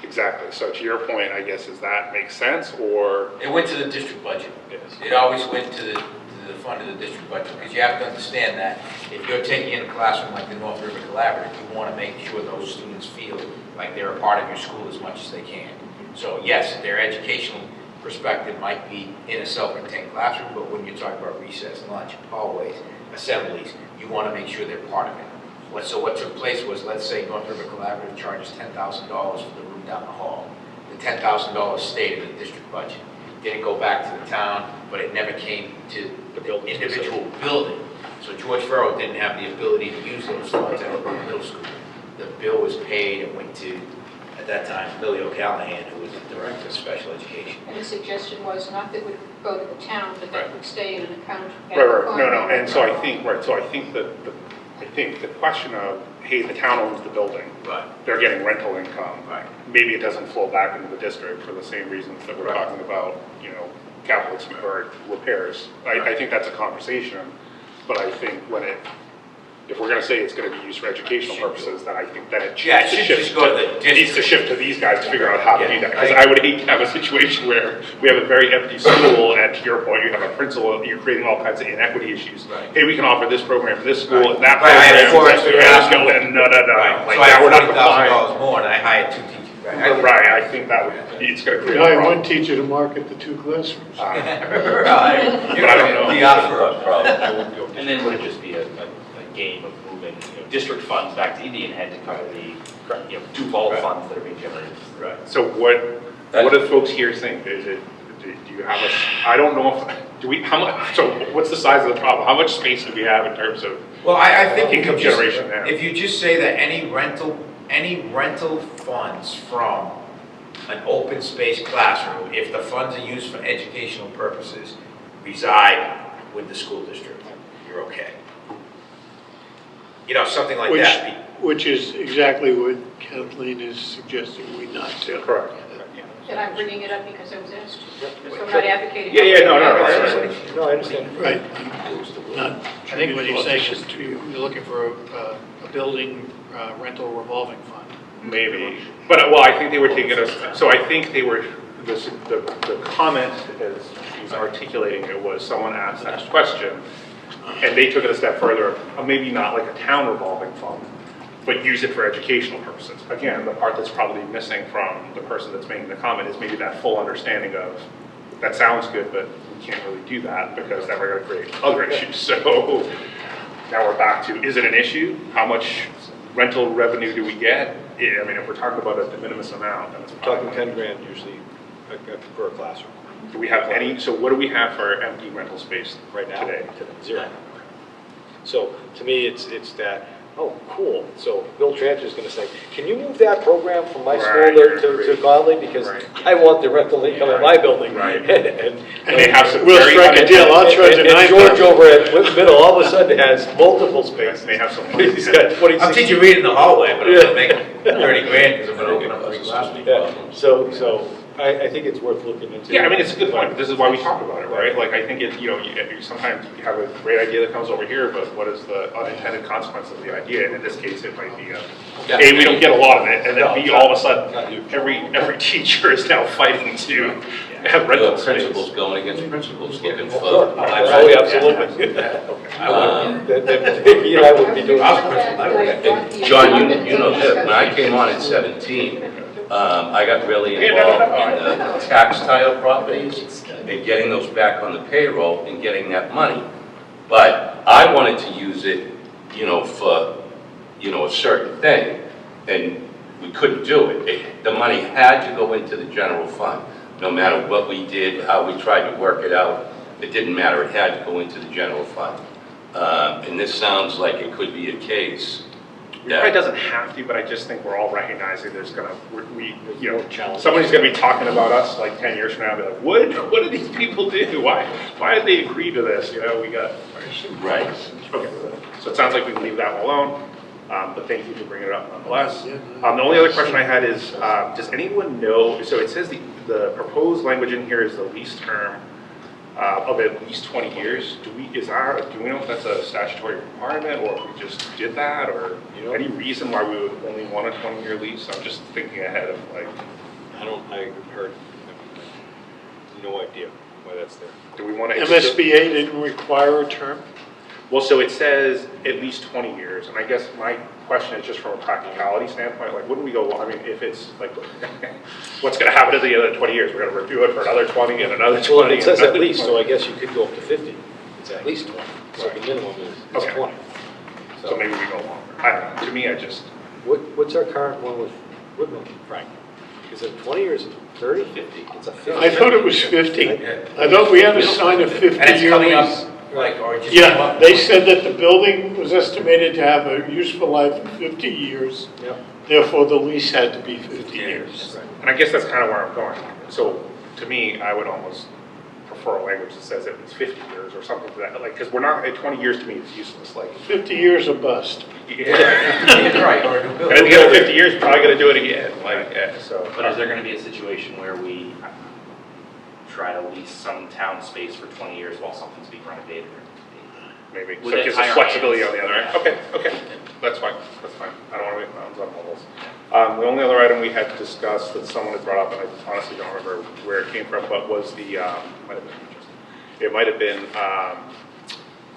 Speaker 1: exactly, so to your point, I guess, does that make sense, or?
Speaker 4: It went to the district budget. It always went to the fund of the district budget, because you have to understand that if you're taking in a classroom like the North River Collaborative, you want to make sure those students feel like they're a part of your school as much as they can. So yes, their educational perspective might be in a self-contained classroom, but when you talk about recess, lunch, hallways, assemblies, you want to make sure they're part of it. So what took place was, let's say North River Collaborative charges $10,000 for the room down the hall. The $10,000 stayed in the district budget. Didn't go back to the town, but it never came to the individual building. So George Farrell didn't have the ability to use those funds at the middle school. The bill was paid and went to at that time, Billy O'Callahan, who was the director of special education.
Speaker 6: And the suggestion was not that would go to the town, but that would stay in an account. at
Speaker 1: Right,
Speaker 6: the
Speaker 1: right, no, no,
Speaker 6: corner.
Speaker 1: and so I think, the question of, hey, the town owns the building,
Speaker 4: Right.
Speaker 1: they're getting rental income.
Speaker 4: Right.
Speaker 1: Maybe it doesn't flow back into the district for the same reasons that we're
Speaker 4: Right.
Speaker 1: talking about, capital or repairs. I think that's a conversation, but I think if we're gonna say it's gonna be used for educational purposes, then I think that it
Speaker 4: Yeah, it
Speaker 1: needs to
Speaker 4: should
Speaker 1: shift
Speaker 4: just go to the
Speaker 1: it needs to
Speaker 4: district.
Speaker 1: shift to these guys to figure out how to do
Speaker 4: Yeah,
Speaker 1: that. Because
Speaker 4: I-
Speaker 1: I would hate to have a situation where we have a very empty school, and to your point, you have a principal, you're creating all kinds of inequity issues.
Speaker 4: Right.
Speaker 1: Hey, we can offer this program for this school,
Speaker 4: Right.
Speaker 1: and that
Speaker 4: Right, I had
Speaker 1: program,
Speaker 4: four
Speaker 1: for
Speaker 4: extra
Speaker 1: this
Speaker 4: classes.
Speaker 1: school, and no, no, no.
Speaker 4: Right.
Speaker 1: Like,
Speaker 4: So I
Speaker 1: now
Speaker 4: had
Speaker 1: we're not
Speaker 4: $40,000 more, and I hired 2 teachers. Right.
Speaker 1: Right, I think that would, it's gonna create a
Speaker 7: Hire one
Speaker 1: problem.
Speaker 7: teacher to market the 2 classrooms.
Speaker 4: Right.
Speaker 1: But I don't know.
Speaker 4: The offer.
Speaker 11: And then would it just be a game of moving, district funds back to Indian Head to cover the, Duval
Speaker 1: Right.
Speaker 11: funds that are being generated?
Speaker 1: Right. So what do folks here think? Do you have I don't know so what's the size of the problem? How much space do we have in terms of
Speaker 4: Well, I think
Speaker 1: income
Speaker 4: if you just-
Speaker 1: generation now?
Speaker 4: If you just say that any rental funds from an open space classroom, if the funds are used for educational purposes, reside with the school district, you're okay. Something like that.
Speaker 7: Which is exactly what Kathleen is suggesting we not do.
Speaker 1: Correct.
Speaker 6: And I'm bringing it up because I was asked to. So I'm not advocating.
Speaker 1: Yeah, no,
Speaker 3: No, I understand.
Speaker 7: Right. Not
Speaker 12: I think what he's saying is
Speaker 7: to
Speaker 12: you're looking for a building rental revolving fund.
Speaker 1: Maybe, but I think they were taking us. So I think they were. The comment as he's articulating it was someone asked that question, and they took it a step further. Maybe not like a town revolving fund, but use it for educational purposes. Again, the part that's probably missing from the person that's making the comment is maybe that full understanding of that sounds good, but we can't really do that because then we're going to create other issues. So now we're back to, is it an issue? How much rental revenue do we get? I mean, if we're talking about a de minimis amount, then it's
Speaker 3: We're talking 10 grand usually per classroom.
Speaker 1: Do we have any, so what do we have for empty rental space
Speaker 3: Right now?
Speaker 1: today?
Speaker 3: Zero. So to me, it's that, oh, cool. So Bill Tranter's gonna say, can you move that program from my school
Speaker 1: Right,
Speaker 3: to Conley? Because
Speaker 1: Right.
Speaker 3: I want the rental income in my building.
Speaker 1: Right.
Speaker 3: And
Speaker 1: they have some
Speaker 7: We'll
Speaker 1: very
Speaker 7: strike a deal, I'll charge you
Speaker 3: and George
Speaker 7: 9,000.
Speaker 3: over at Whitman Middle all of a sudden has multiple spaces.
Speaker 1: They have some.
Speaker 3: He's got 26.
Speaker 4: I'll teach you read in the hallway, but I'm
Speaker 3: Yeah.
Speaker 4: gonna make 30 grand because I'm gonna open up 3 classes.
Speaker 3: Yeah. So I think it's worth looking into.
Speaker 1: Yeah, I mean, it's a good point, but this is why we talk about it, right? Like, I think it, you sometimes you have a great idea that comes over here, but what is the unintended consequence of the idea? And in this case, it might be A, we don't get a lot of it, and then B, all of a sudden, every teacher is now fighting to have rental space.
Speaker 8: Principals going against principals looking for.
Speaker 3: Oh, yeah, absolutely. I wouldn't be doing
Speaker 4: I was
Speaker 3: that.
Speaker 4: principal, I would.
Speaker 8: And John, you know this, when I came on at 17, I got really involved in the tax-title properties and getting those back on the payroll and getting that money. But I wanted to use it, for, a certain thing, and we couldn't do it. The money had to go into the general fund, no matter what we did, how we tried to work it out. It didn't matter, it had to go into the general fund. And this sounds like it could be a case.
Speaker 1: It probably doesn't have to, but I just think we're all recognizing there's somebody's gonna be talking about us like 10 years from now, and be like, what did these people do? Why did they agree to this? We got.
Speaker 8: Right.
Speaker 1: Okay, so it sounds like we can leave that one alone, but thank you for bringing it up nonetheless. The only other question I had is, does anyone know, so it says the proposed language in here is the lease term of at least 20 years. Do we know if that's a statutory requirement, or if we just did that, or any reason why we would only want a 20-year lease? I'm just thinking ahead of
Speaker 3: I heard, no idea why that's there.
Speaker 1: do we want to?
Speaker 7: MSBA didn't require a term?
Speaker 1: Well, so it says at least 20 years, and I guess my question is just from a practicality standpoint, like, wouldn't we go, if it's like, what's going to happen at the end of the 20 years? We're going to review it for another 20 and another 20.
Speaker 3: Well, it says
Speaker 1: and
Speaker 3: at
Speaker 1: another
Speaker 3: least,
Speaker 1: 20.
Speaker 3: so I guess you could go up to 50. It's at least 20. So the minimum is
Speaker 1: Okay.
Speaker 3: 20.
Speaker 1: So maybe we go longer. I don't know. To me,
Speaker 3: What's our current one with Whitman, Frank? Is it 20 or is it 30? 50. It's a 50.
Speaker 7: I thought it was 50.
Speaker 4: Yeah.
Speaker 7: I thought we had to sign a
Speaker 4: And it's
Speaker 7: 50-year
Speaker 4: coming
Speaker 7: lease.
Speaker 4: up, or just.
Speaker 7: Yeah, they said that the building was estimated to have a useful life of 50 years.
Speaker 3: Yep.
Speaker 7: Therefore, the lease had to be 50 years.
Speaker 1: And I guess that's kind of where I'm going. So to me, I would almost prefer a language that says it's 50 years or something to that, like, because we're not, at 20 years to me is useless, like.
Speaker 7: 50 years or bust.
Speaker 1: Yeah.
Speaker 4: Right, or a new
Speaker 1: And
Speaker 4: building.
Speaker 1: at the end of 50 years, you're probably gonna do it again, like, so.
Speaker 11: But is there gonna be a situation where we try to lease some town space for 20 years while something's being renovated?
Speaker 1: Maybe,
Speaker 11: Would
Speaker 1: so
Speaker 11: that
Speaker 1: just
Speaker 11: tie
Speaker 1: a
Speaker 11: our
Speaker 1: flexibility
Speaker 11: hands?
Speaker 1: on the other end. Okay, that's fine. I don't want to make mountains out of molehills. The only other item we had discussed that someone had brought up, and I honestly don't remember where it came from, but was the, it might have been,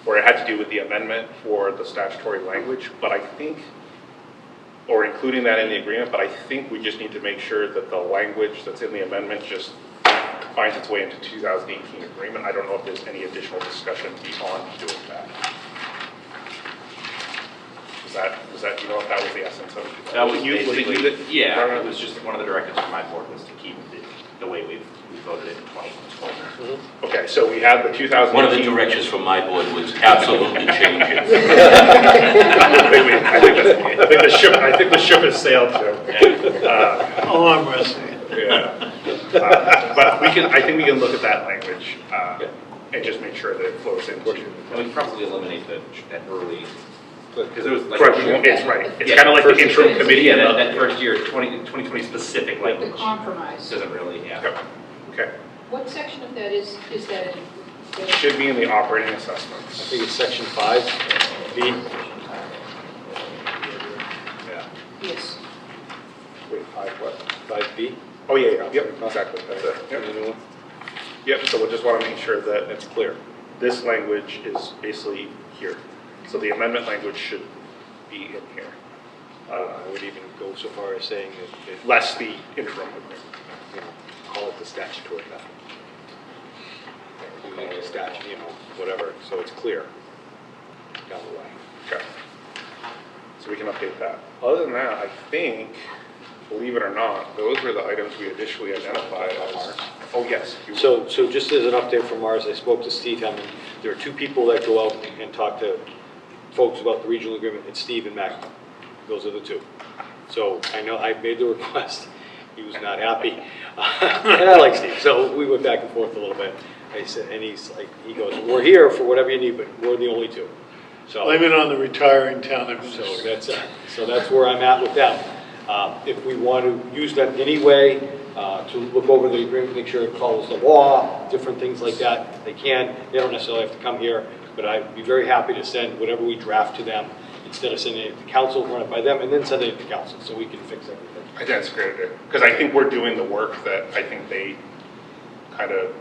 Speaker 1: where it had to do with the amendment for the statutory language, but I think, or including that in the agreement, but I think we just need to make sure that the language that's in the amendment just finds its way into 2018 agreement. I don't know if there's any additional discussion beyond doing that. Was that, you know, if that was the essence of it?
Speaker 11: That was
Speaker 1: you
Speaker 11: basically,
Speaker 1: that?
Speaker 11: yeah, it was just one of the directives from my board was to keep it the way we voted it in 2020.
Speaker 1: Okay, so we have the 2018.
Speaker 8: One of the directions from my board was absolutely change it.
Speaker 1: I think the ship has sailed too.
Speaker 7: Arm wrestling.
Speaker 1: Yeah. But I think we can look at that language and just make sure that it flows into.
Speaker 11: And we can probably eliminate that early, because it was like.
Speaker 1: Correct, it's right. It's
Speaker 11: Yeah,
Speaker 1: kind of like the
Speaker 11: first-
Speaker 1: interim committee.
Speaker 11: Yeah,
Speaker 1: and
Speaker 11: that first year, 2020 specific
Speaker 6: The
Speaker 11: language
Speaker 6: compromise.
Speaker 11: doesn't really, yeah.
Speaker 1: Okay,
Speaker 6: What section of that is that in?
Speaker 1: it should be in the operating
Speaker 3: I
Speaker 1: assessments.
Speaker 3: think it's section 5, B. Yeah,
Speaker 6: Yes.
Speaker 1: Wait, 5 what?
Speaker 3: 5B.
Speaker 1: Oh, yeah, yep, exactly, that's it. Yep. Yep, so we just want to make sure that
Speaker 3: That's clear.
Speaker 1: this language is basically here. So the amendment language should be in here,
Speaker 3: I would even go so far as saying that,
Speaker 1: less the interim.
Speaker 3: you know, call it the statutory method. Call it a statute, you know, whatever, so it's clear down the way.
Speaker 1: Okay. So we can update that. Other than that, I think, believe it or not, those were the items we initially identified as. Oh, yes.
Speaker 3: So just as an update from ours, I spoke to Steve Hammond. There are 2 people that go out and talk to folks about the regional agreement, it's Steve and Mac. Those are the 2. So I know I made the request, he was not happy. And I like Steve, so we went back and forth a little bit. I said, and he's like, he goes, we're here for whatever you need, but we're the only 2. So.
Speaker 7: Blame it on the retiring town administrator.
Speaker 3: So that's where I'm at with them. If we want to use them anyway, to look over the agreement, make sure it follows the law, different things like that, they can. They don't necessarily have to come here, but I'd be very happy to send whatever we draft to them, instead of sending it to council, run it by them, and then send it to council, so we can fix everything.
Speaker 1: I think that's a great idea. Because I think we're doing the work that I think they kind of,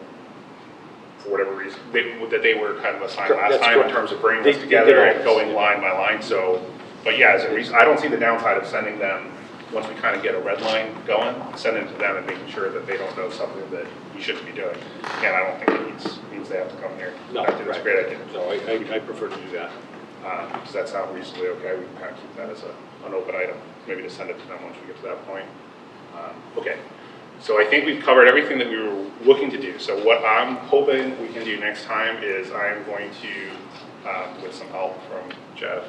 Speaker 1: for whatever reason, that they were kind of assigned
Speaker 3: Correct,
Speaker 1: last
Speaker 3: that's
Speaker 1: time in
Speaker 3: correct.
Speaker 1: terms of bringing
Speaker 3: They
Speaker 1: us
Speaker 3: did
Speaker 1: together
Speaker 3: all
Speaker 1: and
Speaker 3: this,
Speaker 1: going
Speaker 3: yeah.
Speaker 1: line by line. So, but yeah, as a reason, I don't see the downside of sending them, once we kind of get a red line going, sending it to them and making sure that they don't know something that we shouldn't be doing. And I don't think it means they have to come here.
Speaker 3: No,
Speaker 1: I think it's a great idea.
Speaker 3: No, I prefer to do that.
Speaker 1: Does that sound reasonably okay? We can kind of keep that as an open item, maybe to send it to them once we get to that point. Okay, so I think we've covered everything that we were looking to do. So what I'm hoping we can do next time is I'm going to, with some help from Jeff,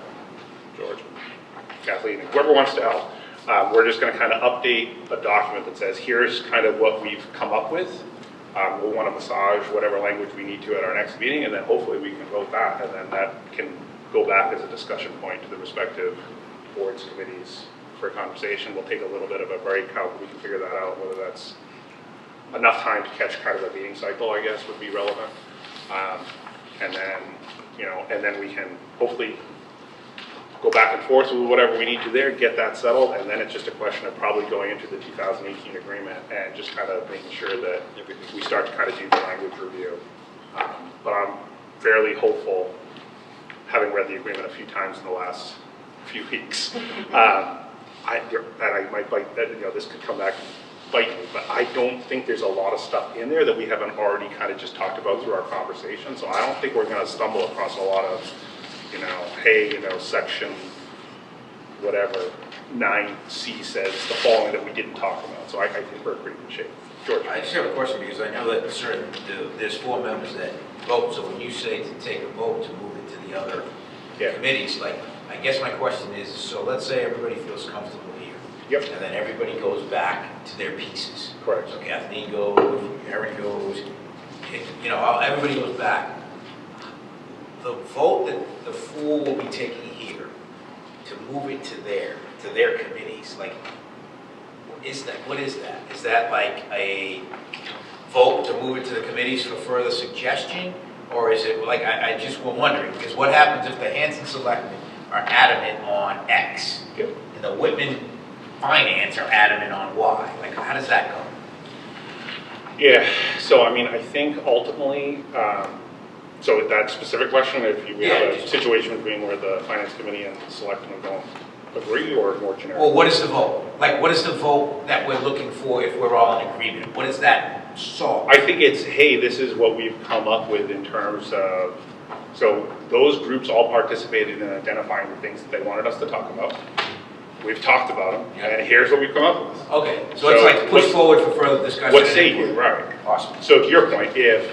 Speaker 1: George, Kathleen, whoever wants to help, we're just going to kind of update a document that says, here's kind of what we've come up with. We'll want to massage whatever language we need to at our next meeting, and then hopefully we can vote that, and then that can go back as a discussion point to the respective boards, committees for a conversation. We'll take a little bit of a break, how we can figure that out, whether that's enough time to catch kind of a meeting cycle, I guess, would be relevant. And then, you know, and then we can hopefully go back and forth with whatever we need to there, get that settled, and then it's just a question of probably going into the 2018 agreement and just kind of making sure that we start to kind of do the language review. But I'm fairly hopeful, having read the agreement a few times in the last few weeks, that I might bite, that, you know, this could come back and bite me, but I don't think there's a lot of stuff in there that we haven't already kind of just talked about through our conversation, so I don't think we're going to stumble across a lot of, you know, hey, you know, section whatever 9C says the following that we didn't talk about, so I think we're in pretty good shape. George?
Speaker 4: I just have a question because I know that there's 4 members that vote, so when you say to take a vote to move it to the other committees, like, I guess my question is, so let's say everybody feels comfortable here.
Speaker 1: Yep.
Speaker 4: And then everybody goes back to their pieces.
Speaker 1: Correct.
Speaker 4: So Kathleen goes, Erin goes, you know, everybody goes back. The vote that the four will be taking here to move it to their committees, like, what is that? Is that like a vote to move it to the committees for further suggestion? Or is it, like, I just was wondering, because what happens if the Hanson Selectmen are adamant on X?
Speaker 1: Yep.
Speaker 4: And the Whitman Finance are adamant on Y? Like, how does that go?
Speaker 1: Yeah, so I mean, I think ultimately, so that specific question, if you have a situation between where the finance committee and the selectmen don't agree, or more generic?
Speaker 4: Well, what is the vote? Like, what is the vote that we're looking for if we're all in agreement? What is that solve?
Speaker 1: I think it's, hey, this is what we've come up with in terms of, so those groups all participated in identifying the things that they wanted us to talk about. We've talked about them, and here's what we've come up with.
Speaker 4: Okay, so it's like push forward for further discussion.
Speaker 1: What say you, right?
Speaker 4: Awesome.
Speaker 1: So to your point, if,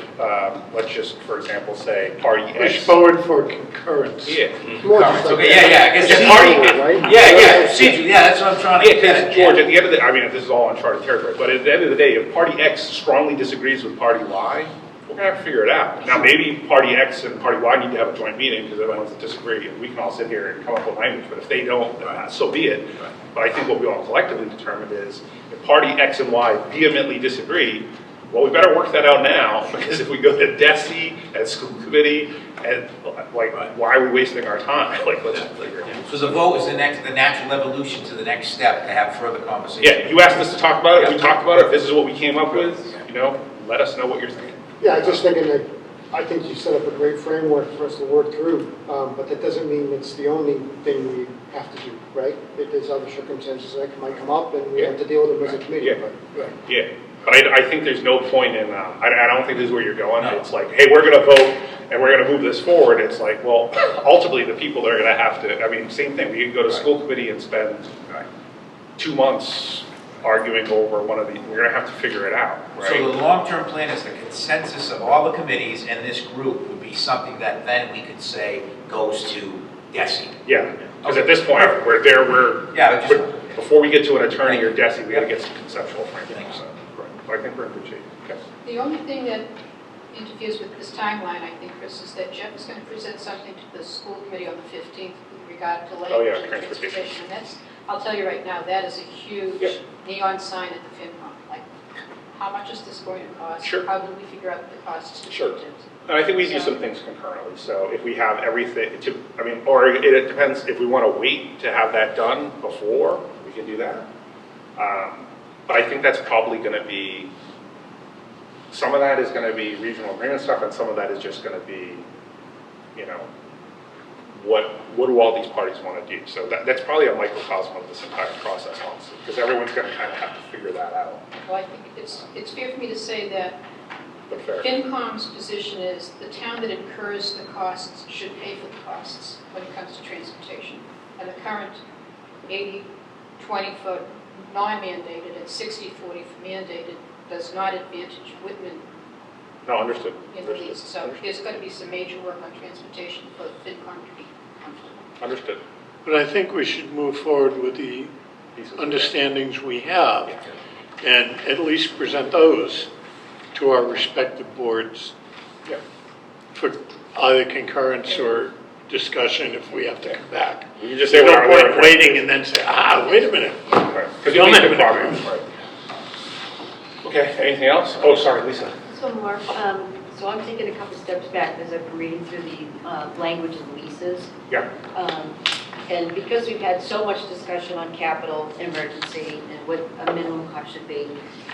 Speaker 1: let's just, for example, say party
Speaker 7: Push
Speaker 1: X.
Speaker 7: forward for concurrence.
Speaker 1: Yeah.
Speaker 10: More just like
Speaker 4: Okay, yeah, I guess the
Speaker 10: procedural,
Speaker 4: party,
Speaker 10: right?
Speaker 4: yeah, procedure, yeah, that's what I'm trying to
Speaker 1: Yeah,
Speaker 4: get at.
Speaker 1: because George, at the end of the, I mean, this is all uncharted territory, but at the end of the day, if party X strongly disagrees with party Y, we're gonna have to figure it out. Now, maybe party X and party Y need to have a joint meeting because they're the ones that disagree, and we can all sit here and come up with language, but if they don't, then so be it.
Speaker 4: Right.
Speaker 1: But I think what we all collectively determined is, if party X and Y vehemently disagree, well, we better work that out now, because if we go to DESI and school committee, and like, why are we wasting our time? Like, let's figure it out.
Speaker 4: So the vote is the natural evolution to the next step to have further conversation.
Speaker 1: Yeah, you asked us to talk about it, we talked about it, this is what we came up with, you know, let us know what you're thinking.
Speaker 10: Yeah, I'm just thinking that, I think you set up a great framework for us to work through, but that doesn't mean it's the only thing we have to do, right? If there's other circumstances that might come up, and we have to deal with them as a committee.
Speaker 1: Yeah.
Speaker 10: But,
Speaker 1: Yeah, but I think there's no point in, I don't think this is where you're going.
Speaker 4: No.
Speaker 1: It's like, hey, we're gonna vote and we're gonna move this forward. It's like, well, ultimately, the people that are gonna have to, I mean, same thing. We can go to school committee and spend 2 months arguing over one of the, we're gonna have to figure it out,
Speaker 4: So
Speaker 1: right?
Speaker 4: the long-term plan is the consensus of all the committees and this group would be something that then we could say goes to DESI.
Speaker 1: Yeah, because at this point, we're there,
Speaker 4: Yeah,
Speaker 1: before we get to an attorney or DESI, we gotta get some conceptual framework. So, right. But I think we're in good shape. Okay.
Speaker 6: The only thing that interferes with this timeline, I think, Chris, is that Jeff is going to present something to the school committee on the 15th with regard to language and transportation. And that's, I'll tell you right now, that is a huge neon sign at the FinCom. Like, how much is this going to cost?
Speaker 1: Sure.
Speaker 6: How do we figure out the costs to
Speaker 1: Sure.
Speaker 6: change it?
Speaker 1: And I think we do some things concurrently, so if we have everything, I mean, or it depends, if we want to wait to have that done before, we can do that. But I think that's probably going to be, some of that is going to be regional agreement stuff, and some of that is just going to be, you know, what do all these parties want to do? So that's probably a microcosm of this entire process, honestly, because everyone's going to kind of have to figure that out.
Speaker 6: Well, I think it's fair for me to say that
Speaker 1: But fair.
Speaker 6: FinCom's position is the town that incurs the costs should pay for the costs when it comes to transportation. And the current 80-20 for non-mandated and 60-40 for mandated does not advantage Whitman
Speaker 1: No, understood.
Speaker 6: in the least. So there's got to be some major work on transportation for FinCom to be comfortable.
Speaker 1: Understood.
Speaker 7: But I think we should move forward with the understandings we have and at least present those to our respective boards
Speaker 1: Yeah.
Speaker 7: for either concurrence or discussion if we have to come back.
Speaker 1: You can just say
Speaker 7: There's no
Speaker 1: we're
Speaker 7: point waiting and then say, wait a minute.
Speaker 1: Because you'll make the progress, right? Okay, anything else? Oh, sorry, Lisa.
Speaker 13: So Mark, so I'm taking a couple steps back as I'm reading through the language of leases.
Speaker 1: Yeah.
Speaker 13: And because we've had so much discussion on capital emergency and what a minimum cost should be,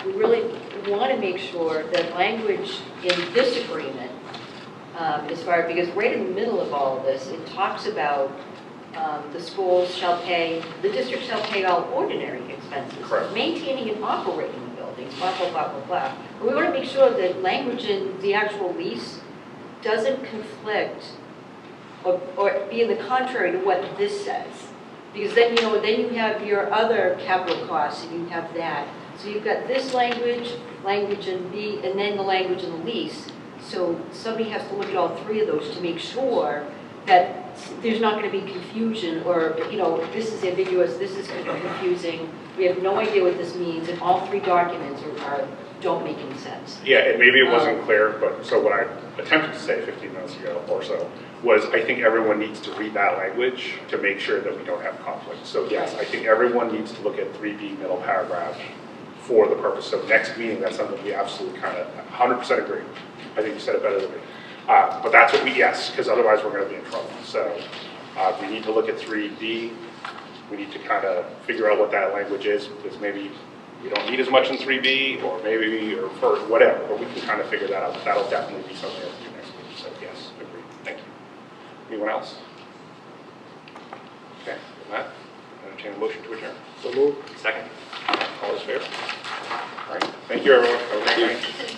Speaker 13: we really want to make sure that language in this agreement, as far, because right in the middle of all of this, it talks about the schools shall pay, the district shall pay all ordinary expenses.
Speaker 1: Correct.
Speaker 13: Maintaining and operating the buildings, blah, blah, blah, blah, blah. But we want to make sure that language in the actual lease doesn't conflict or be in the contrary to what this says. Because then, then you have your other capital costs and you have that. So you've got this language in B, and then the language in the lease. So somebody has to look at all three of those to make sure that there's not going to be confusion, or, you know, this is ambiguous, this is confusing, we have no idea what this means, and all three documents don't make any sense.
Speaker 1: Yeah, and maybe it wasn't clear, but so what I attempted to say 15 minutes ago or so was I think everyone needs to read that language to make sure that we don't have conflict. So yes, I think everyone needs to look at 3B middle paragraph for the purpose of next meeting. That's something we absolutely kind of 100% agree. I think you said it better than me. But that's what yes, because otherwise we're going to be in trouble. So we need to look at 3B. We need to kind of figure out what that language is, because maybe we don't need as much in 3B, or maybe, or for whatever, but we can kind of figure that out. But that'll definitely be something that we'll do next week. So yes, agree. Thank you. Anyone else? Okay, with that, entertain a motion to adjourn.
Speaker 10: So move.
Speaker 11: Second.
Speaker 1: All those in favor? All right, thank you, everyone. Have a great night.